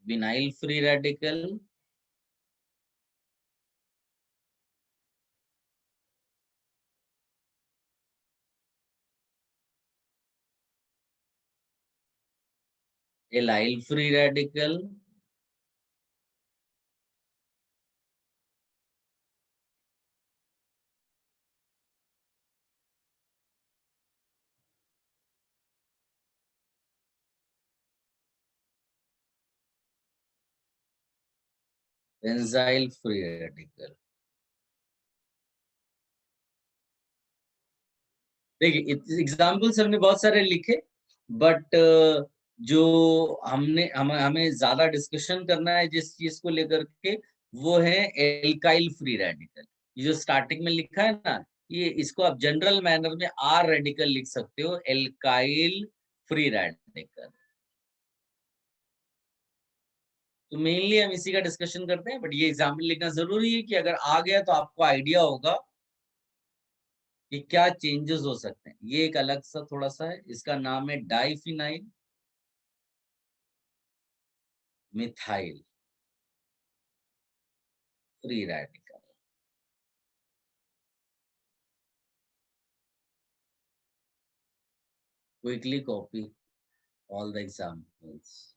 Vinyl free radical. Allyl free radical, benzyl free radical. देखिए examples हमने बहुत सारे लिखे, but जो हमें ज्यादा discussion करना है जिस चीज को लेकर के, वो है एल्काइल फ्री रेडिकल। ये जो स्टार्टिंग में लिखा है ना, ये इसको आप जनरल मैनर में आर रेडिकल लिख सकते हो, एल्काइल फ्री रेडिकल। तो मेनली हम इसी का डिस्कशन करते हैं, बट ये एग्जाम्पल लिखना जरूरी है कि अगर आ गया तो आपको आइडिया होगा कि क्या चेंजेस हो सकते हैं। ये एक अलग सा थोड़ा सा है, इसका नाम है diphenyl methyl free radical. Quickly copy all the examples.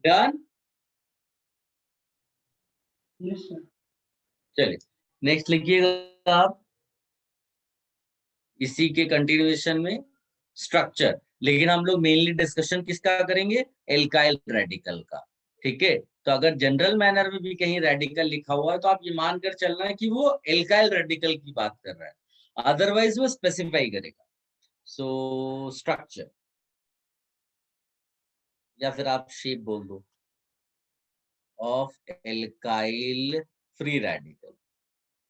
Done? Yes, sir. चलिए नेक्स्ट लिखिएगा आप इसी के कंटिन्यूएशन में स्ट्रक्चर। लेकिन हम लोग मेनली डिस्कशन किसका करेंगे? एल्काइल रेडिकल का। ठीक है, तो अगर जनरल मैनर में भी कहीं रेडिकल लिखा हुआ है तो आप ये मानकर चलना है कि वो एल्काइल रेडिकल की बात कर रहा है, अदरवाइज वो स्पेसिफाई करेगा। सो स्ट्रक्चर, या फिर आप शेप बोल दो, ऑफ एल्काइल फ्री रेडिकल।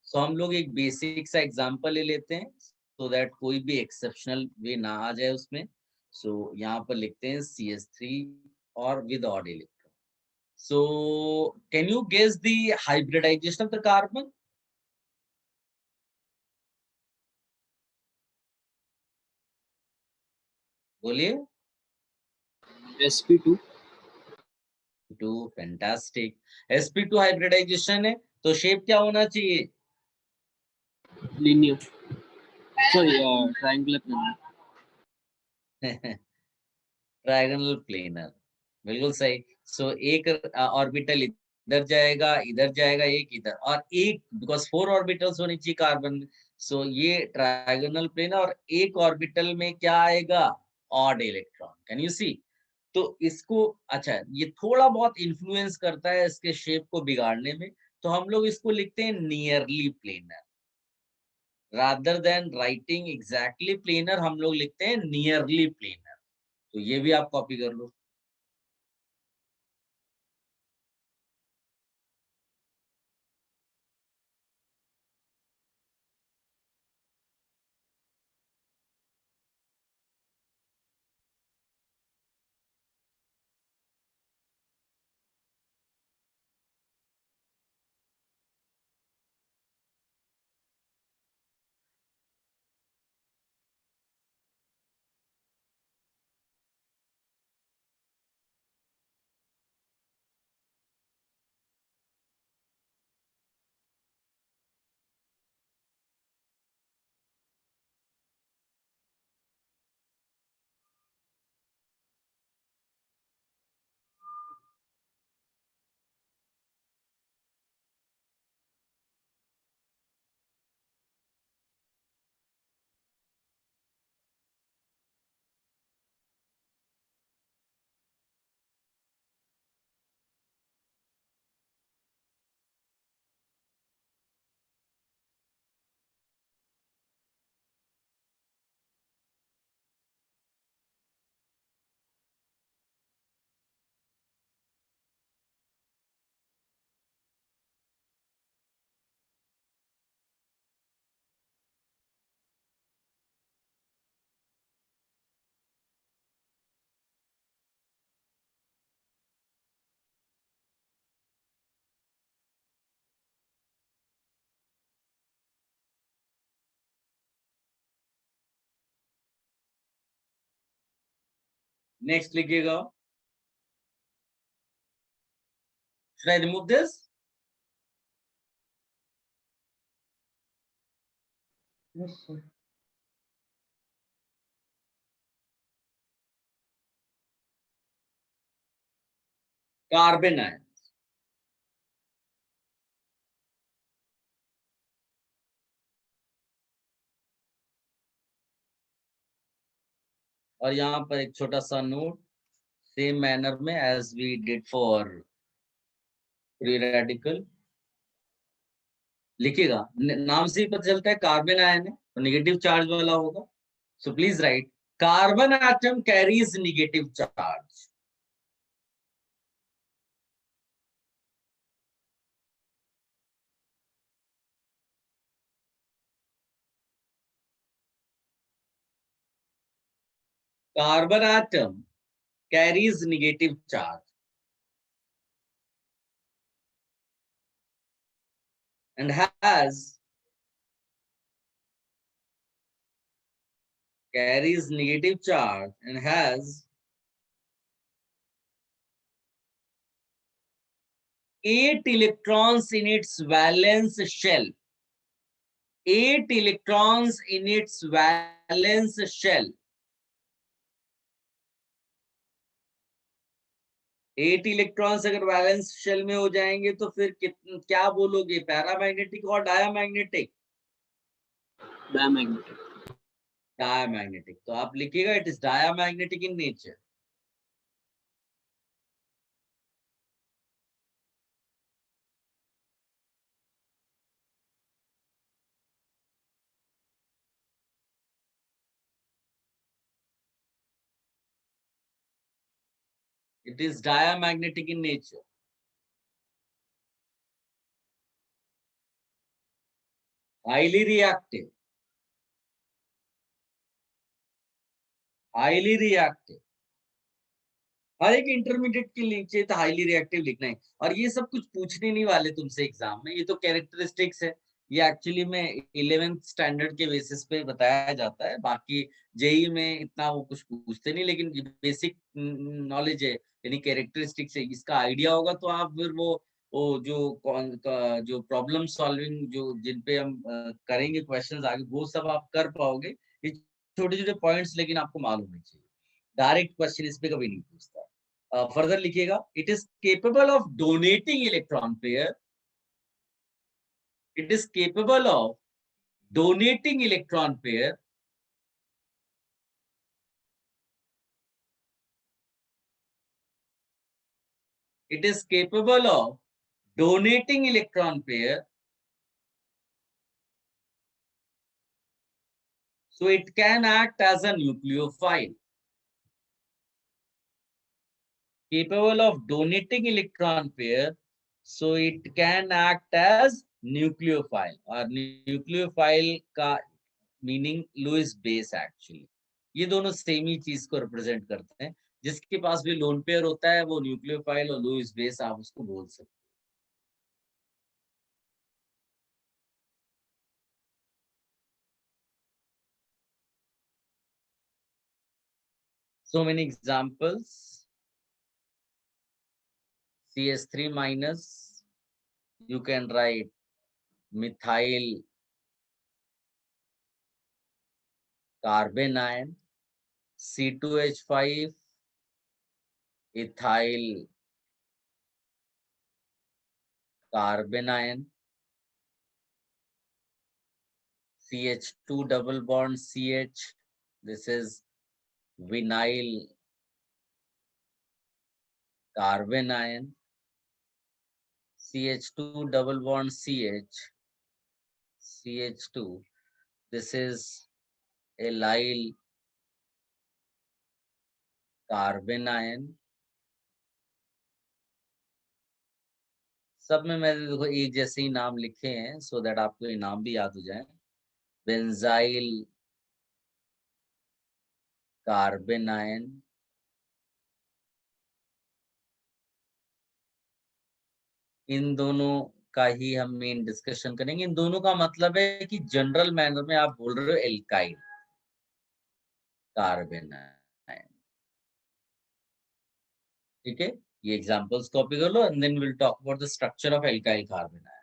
सो हम लोग एक बेसिक सा एग्जांपल ले लेते हैं सो दैट कोई भी एक्सेप्शनल वे ना आ जाए उसमें। सो यहाँ पर लिखते हैं CH3 और with odd electron. So can you guess the hybridization of the carbon? बोलिए। sp2 to fantastic. sp2 hybridisation है तो शेप क्या होना चाहिए? linear, sorry, triangular planar. Trigonal planar, बिल्कुल सही। सो एक ऑर्बिटल इधर जाएगा, इधर जाएगा, एक इधर और एक, बिकॉज 4 ऑर्बिटल्स होनी चाहिए कार्बन में। सो ये ट्रायगोनल प्लेनर, और एक ऑर्बिटल में क्या आएगा? Odd electron. Can you see? तो इसको, अच्छा, ये थोड़ा बहुत इन्फ्लुएंस करता है इसके शेप को बिगाड़ने में, तो हम लोग इसको लिखते हैं nearly planar. Rather than writing exactly planar, हम लोग लिखते हैं नियरली प्लेनर। तो ये भी आप कॉपी कर लो। नेक्स्ट लिखिएगा, should I remove this? Yes, sir. Carbon ion. और यहाँ पर एक छोटा सा नोट, सेम मैनर में as we did for free radical लिखिएगा, नाम से ही पता चलता है कार्बन आयन है तो निगेटिव चार्ज वाला होगा, so please right carbon atom carries negative charge. Carbon atom carries negative charge and carries negative charge and has 8 electrons in its valence shell. 8 electrons in its valence shell. 8 electrons अगर valence shell में हो जाएंगे तो फिर क्या बोलोगे, paramagnetic और diamagnetic? Diamagnetic. Diamagnetic, तो आप लिखिएगा it is diamagnetic in nature. It is diamagnetic in nature. Highly reactive. Highly reactive. हर एक इंटरमीडिएट के नीचे तो हाईली रिएक्टिव लिखना है, और ये सब कुछ पूछने नहीं वाले तुमसे एग्जाम में, ये तो कैरेक्टरिस्टिक्स है, ये एक्चुअली में 11th स्टैंडर्ड के बेसिस पे बताया जाता है, बाकी जेई में इतना वो कुछ पूछते नहीं, लेकिन बेसिक नॉलेज है यानी कैरेक्टरिस्टिक्स है, इसका आइडिया होगा तो आप फिर वो जो प्रॉब्लम सॉल्विंग जो जिन पे हम करेंगे क्वेश्चंस आगे, वो सब आप कर पाओगे। ये छोटे छोटे पॉइंट्स लेकिन आपको मालूम होने चाहिए, डायरेक्ट क्वेश्चन इस पे कभी नहीं पूछता। फर्दर लिखिएगा, it is capable of donating electron pair, it is capable of donating electron pair it is capable of donating electron pair, so it can act as a nucleophile. Capable of donating electron pair, so it can act as nucleophile, और nucleophile का meaning Lewis base actually, ये दोनों same ही चीज को represent करते हैं, जिसके पास भी लोन पेयर होता है वो न्यूक्लियोफाइल और लुईस बेस आप उसको बोल सकते हैं। So many examples. CH3 minus, you can write methyl carbon ion, C2H5 ethyl carbon ion, CH2 double bond CH, this is vinyl carbon ion, CH2 double bond CH, CH2, this is allyl carbon ion। सब में मैंने देखो एक जैसे ही नाम लिखे हैं so that आपको ये नाम भी याद हो जाए, बेंजाइल कार्बन आयन, इन दोनों का ही हम मेन डिस्कशन करेंगे। इन दोनों का मतलब है कि जनरल मैनर में आप बोल रहे हो एल्काइल कार्बन आयन, ठीक है, ये एग्जांपल्स कॉपी कर लो and then will talk about the structure of alkyl carbon ion.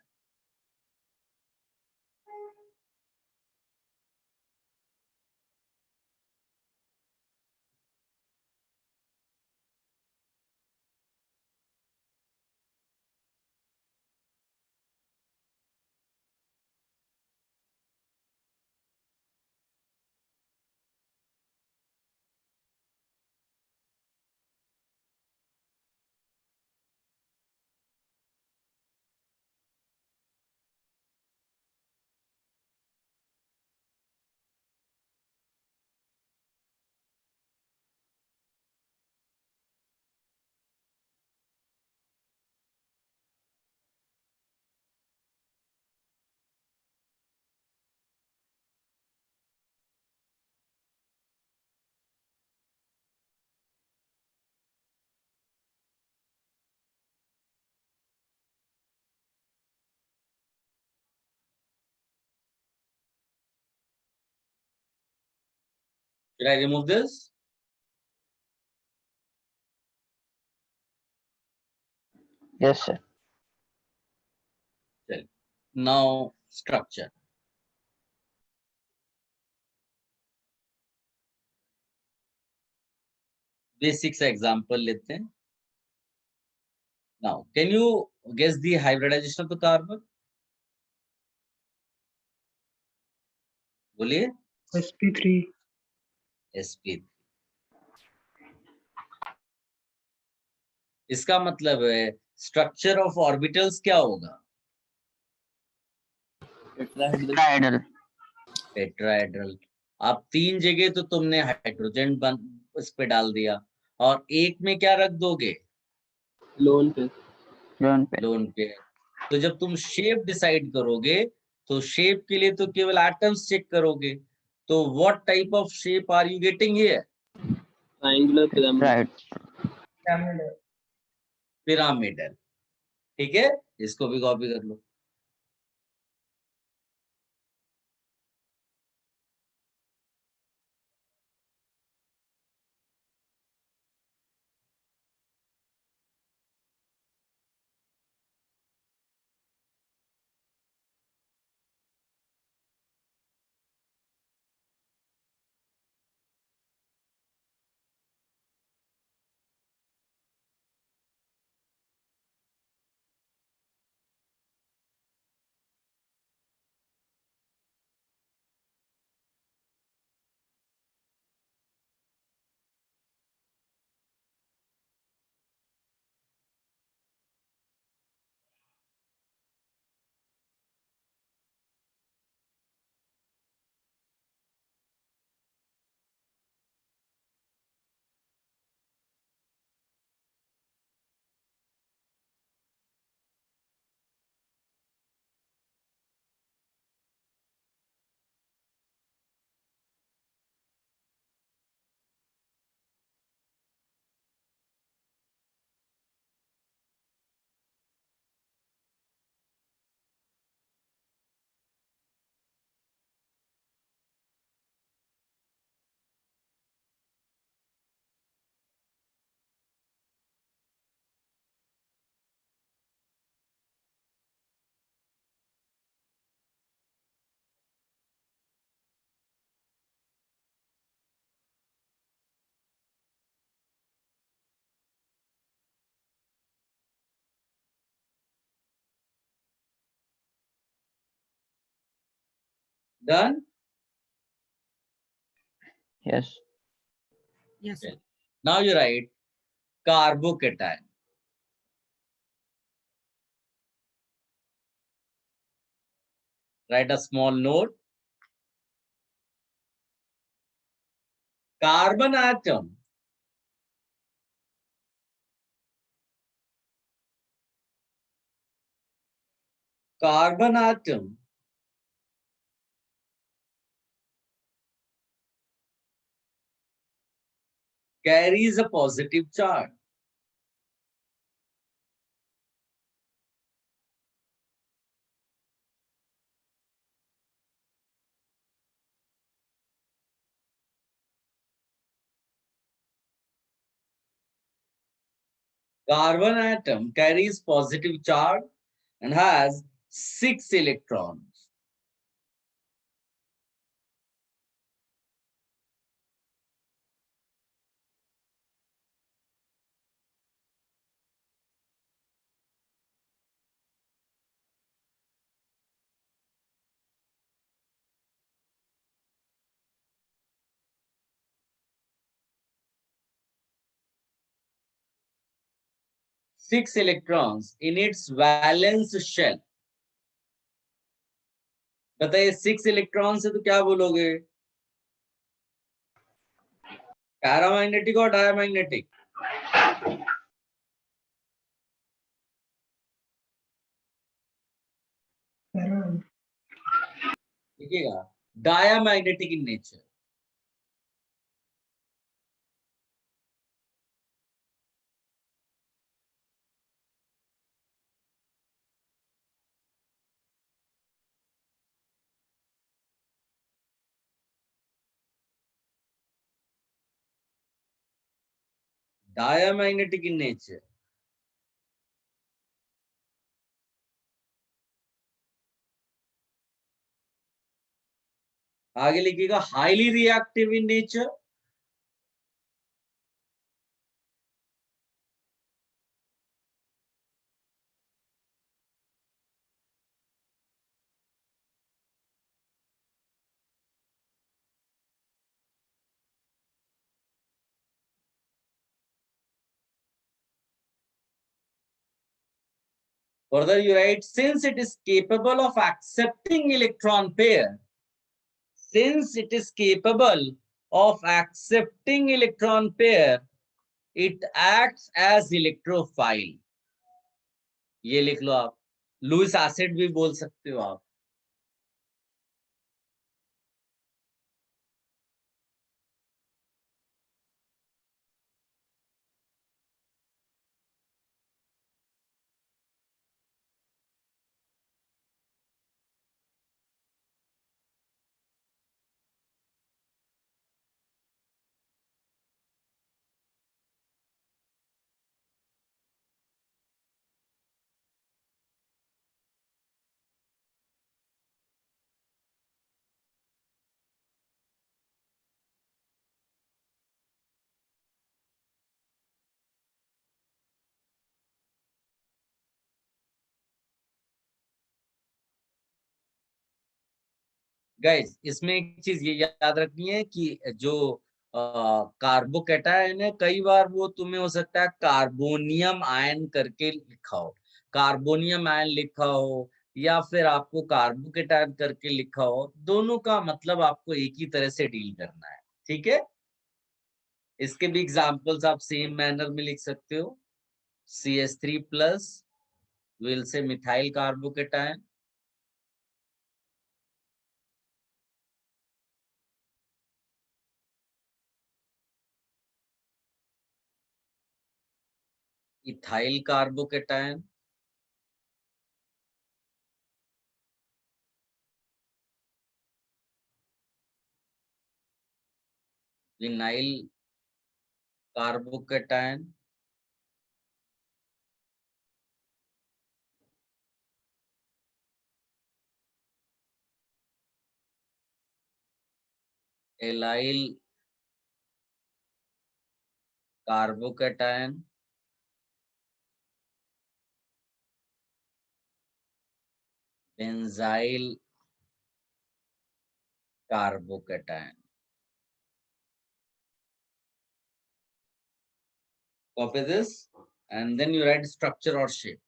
Should I remove this? Yes, sir. Now structure. Basics example लेते हैं. Now, can you guess the hybridization of the carbon? बोलिए. sp3. sp3. इसका मतलब है structure of orbitals क्या होगा? Tetrahedral. Tetrahedral. आप 3 जगह तो तुमने हाइड्रोजन इस पे डाल दिया और एक में क्या रख दोगे? लोन पे. लोन पे. तो जब तुम शेप डिसाइड करोगे तो शेप के लिए तो केवल एटम्स चेक करोगे. तो what type of shape are you getting here? Triangular pyramid. Pyramidal. ठीक है, इसको भी कॉपी कर लो. Done? Yes. Yes, sir. Now you write carbocation. Write a small note. Carbon atom carries a positive charge. Carbon atom carries positive charge and has 6 electrons. Six electrons in its valence shell. बताइए 6 electron से तो क्या बोलोगे? Paramagnetic और diamagnetic? देखिएगा, diamagnetic in nature. Diamagnetic in nature. आगे लिखिएगा highly reactive in nature. Further you write, since it is capable of accepting electron pair, since it is capable of accepting electron pair, it acts as electrophile. ये लिख लो आप. Lewis acid भी बोल सकते हो आप. गाइस, इसमें एक चीज ये याद रखनी है कि जो कार्बोकैटायन है, कई बार वो तुम्हें हो सकता है कार्बोनियम आयन करके लिखा हो, कार्बोनियम आयन लिखा हो, या फिर आपको कार्बोकैटायन करके लिखा हो. दोनों का मतलब आपको एक ही तरह से डील करना है. ठीक है. इसके भी एग्जांपल्स आप सेम मैनर में लिख सकते हो. CH3+ will say methyl carbocation. Ethyl carbocation. Vinyl carbocation. Allyl carbocation. Benzyl carbocation. Copy this and then you write structure or shape.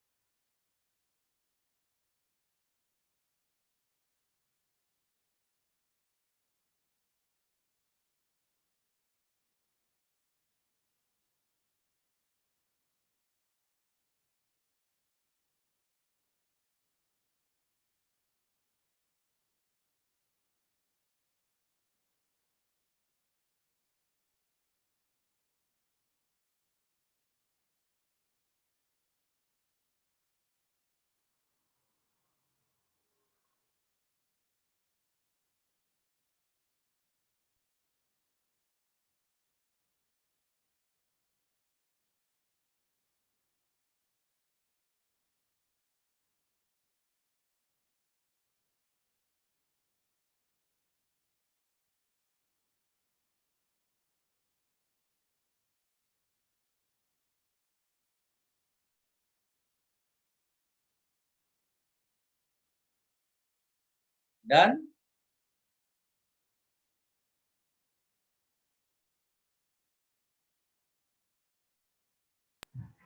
Done?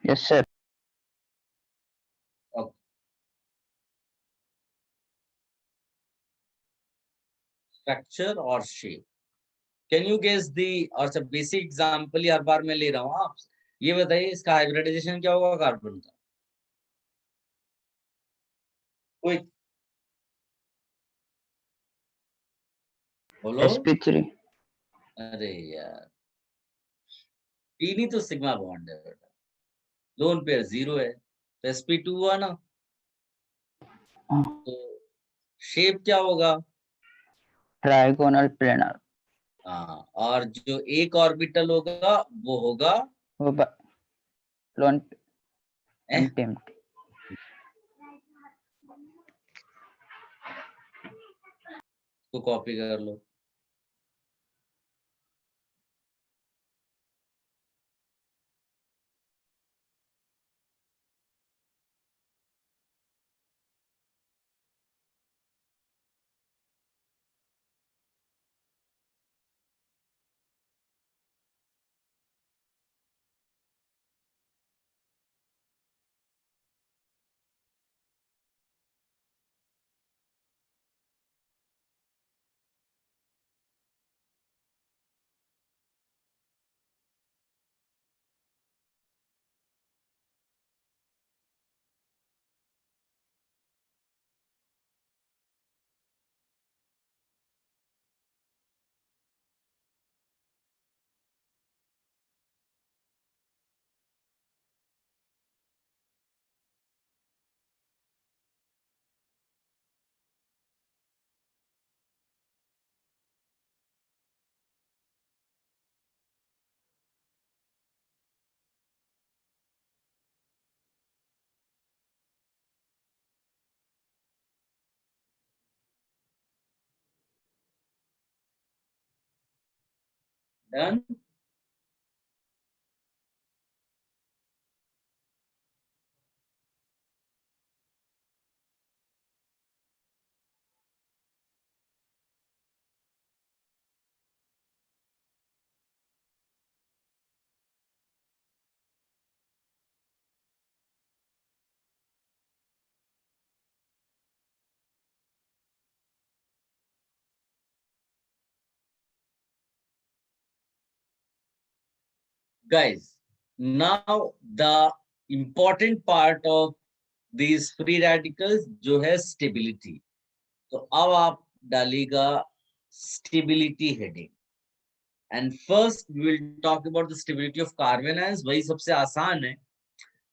Yes, sir. Okay. Structure और shape, can you guess the, और सब basic example हर बार मैं ले रहा हूँ आप ये बताइए इसका हाइब्रिडाइजेशन क्या होगा कार्बन का? कोई बोलो। sp3. अरे यार, तीन ही तो सिग्मा बॉन्ड है बेटा, लोन पेयर 0 है तो sp2 हुआ ना। हाँ, तो शेप क्या होगा? trigonal planar. हाँ, और जो एक ऑर्बिटल होगा वो होगा वो lone empty empty. तो कॉपी कर लो। Done? Guys, now the important part of these free radicals जो है स्टेबिलिटी। तो अब आप डालेगा stability heading, and first we will talk about the stability of carbon ions. वही सबसे आसान है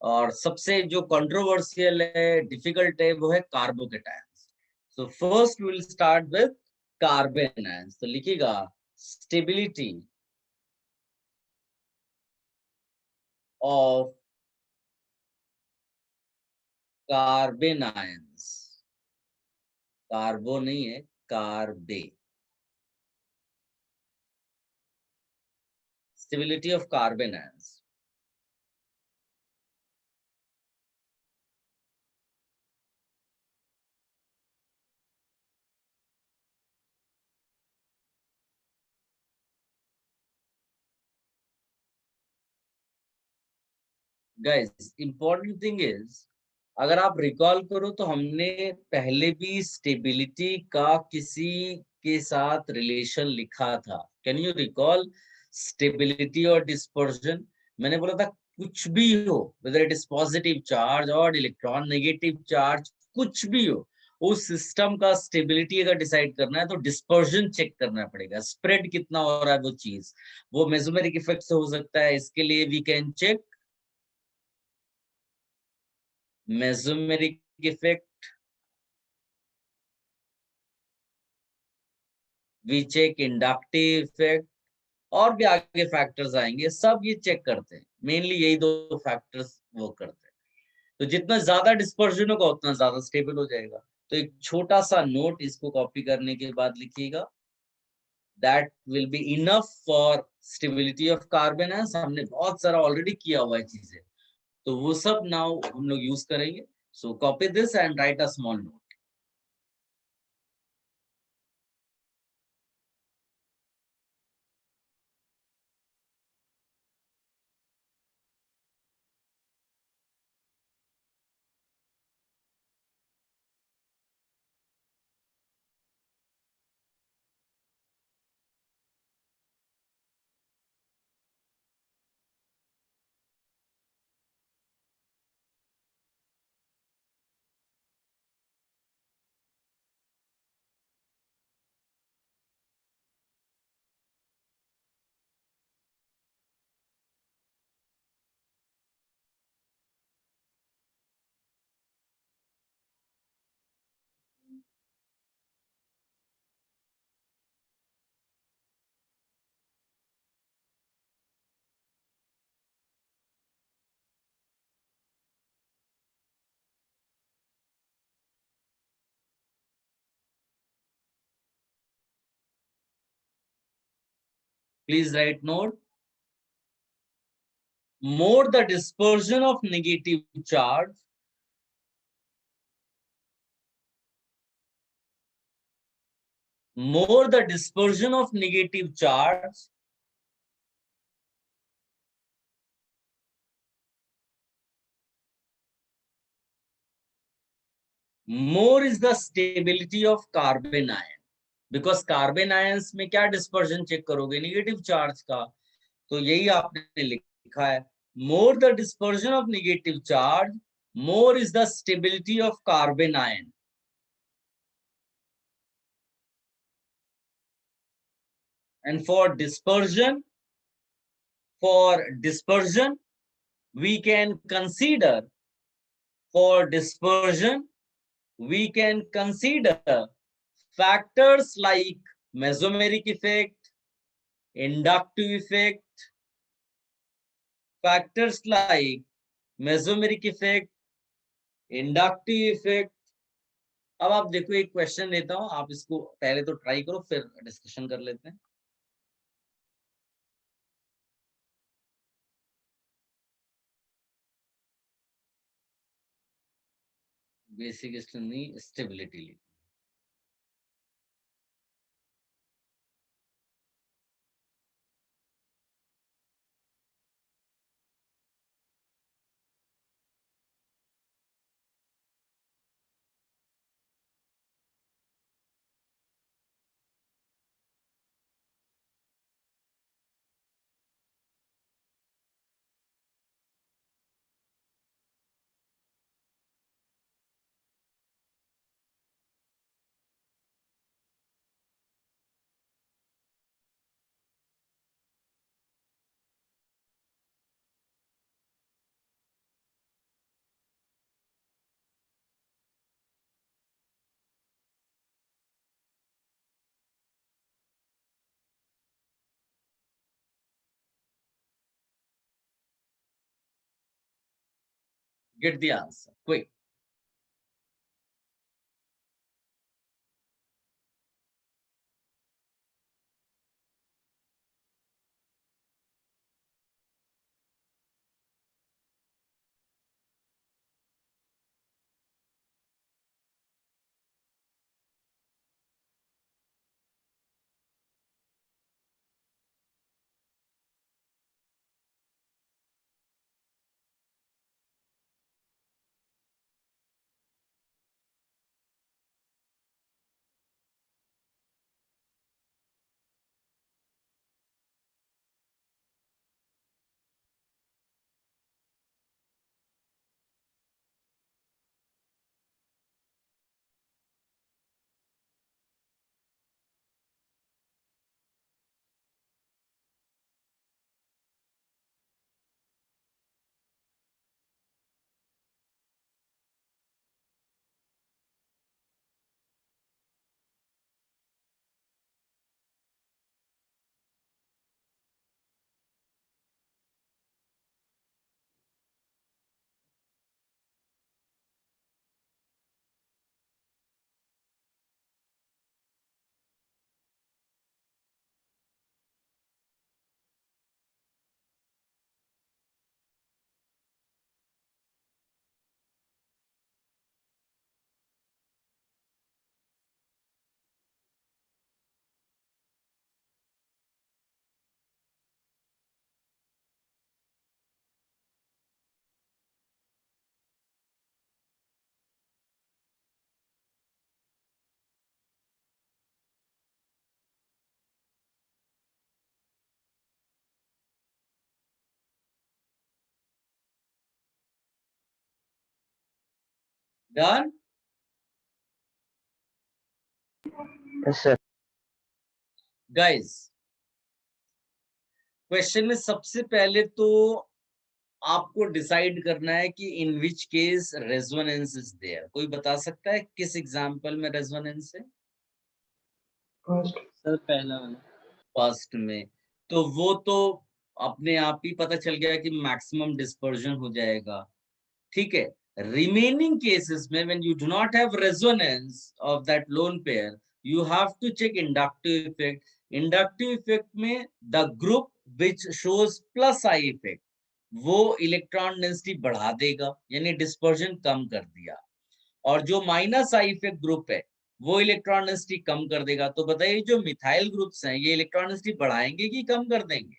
और सबसे जो कंट्रोवर्शियल है, डिफिकल्ट है, वो है carbocations. So first we will start with carbon ions. तो लिखिएगा stability of carbon ions, carbo नहीं है, कार्बे, stability of carbon ions. Guys, important thing is, अगर आप रिकॉल करो तो हमने पहले भी स्टेबिलिटी का किसी के साथ रिलेशन लिखा था। Can you recall? स्टेबिलिटी और डिस्पर्जन। मैंने बोला था कुछ भी हो, whether it is positive charge और इलेक्ट्रॉन नेगेटिव चार्ज, कुछ भी हो, उस सिस्टम का स्टेबिलिटी अगर डिसाइड करना है तो डिस्पर्जन चेक करना पड़ेगा, स्प्रेड कितना हो रहा है वो चीज। वो मेसोमेरिक इफेक्ट से हो सकता है, इसके लिए we can check mesomeric effect, we check inductive effect, और भी आगे फैक्टर्स आएंगे, सब ये चेक करते हैं। मेनली यही दो फैक्टर्स वो करते हैं। तो जितना ज्यादा डिस्पर्जन होगा उतना ज्यादा स्टेबल हो जाएगा। तो एक छोटा सा नोट इसको कॉपी करने के बाद लिखिएगा, that will be enough for stability of carbon. हमने बहुत सारा ऑलरेडी किया हुआ है चीजें, तो वो सब नाउ हम लोग यूज करेंगे। सो copy this and right a small note. Please write note. More the dispersion of negative charge, more the dispersion of negative charge, more is the stability of carbon ion. Because carbon ions में क्या dispersion check करोगे? Negative charge का. तो यही आपने लिखा है. More the dispersion of negative charge, more is the stability of carbon ion. And for dispersion, we can consider, factors like mesomeric effect, inductive effect, factors like mesomeric effect, inductive effect. अब आप देखो एक question देता हूं, आप इसको पहले तो ट्राई करो, फिर डिस्कशन कर लेते हैं. Basic stability. Get the answer quick. Done? Yes, sir. Guys, question में सबसे पहले तो आपको डिसाइड करना है कि इन which case resonance is there. कोई बता सकता है किस एग्जांपल में रेजोनेंस है? सर पहला वाला. फर्स्ट में. तो वो तो अपने आप ही पता चल गया कि मैक्सिमम डिस्पर्जन हो जाएगा. ठीक है. रिमेनिंग केसेस में when you do not have resonance of that lone pair, you have to check inductive effect. Inductive effect में the group which shows plus I effect, वो इलेक्ट्रॉन डेंसिटी बढ़ा देगा, यानी डिस्पर्जन कम कर दिया, और जो माइनस आई इफेक्ट ग्रुप है वो इलेक्ट्रॉन डेंसिटी कम कर देगा। तो बताइए जो मिथाइल ग्रुप्स हैं ये इलेक्ट्रॉन डेंसिटी बढ़ाएंगे कि कम कर देंगे?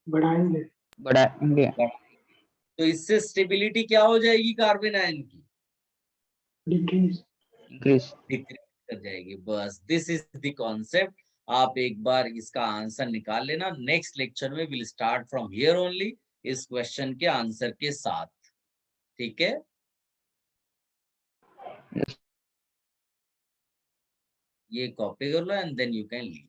बढ़ाएंगे। बढ़ाएंगे। तो इससे स्टेबिलिटी क्या हो जाएगी कार्बन आयन की? डिक्रीज। इंक्रीज। डिक्रीज कर जाएगी। बस दिस इज द कॉन्सेप्ट। आप एक बार इसका आंसर निकाल लेना। नेक्स्ट लेक्चर में will start from here only, इस क्वेश्चन के आंसर के साथ। ठीक है, ये कॉपी कर लो and then you can leave.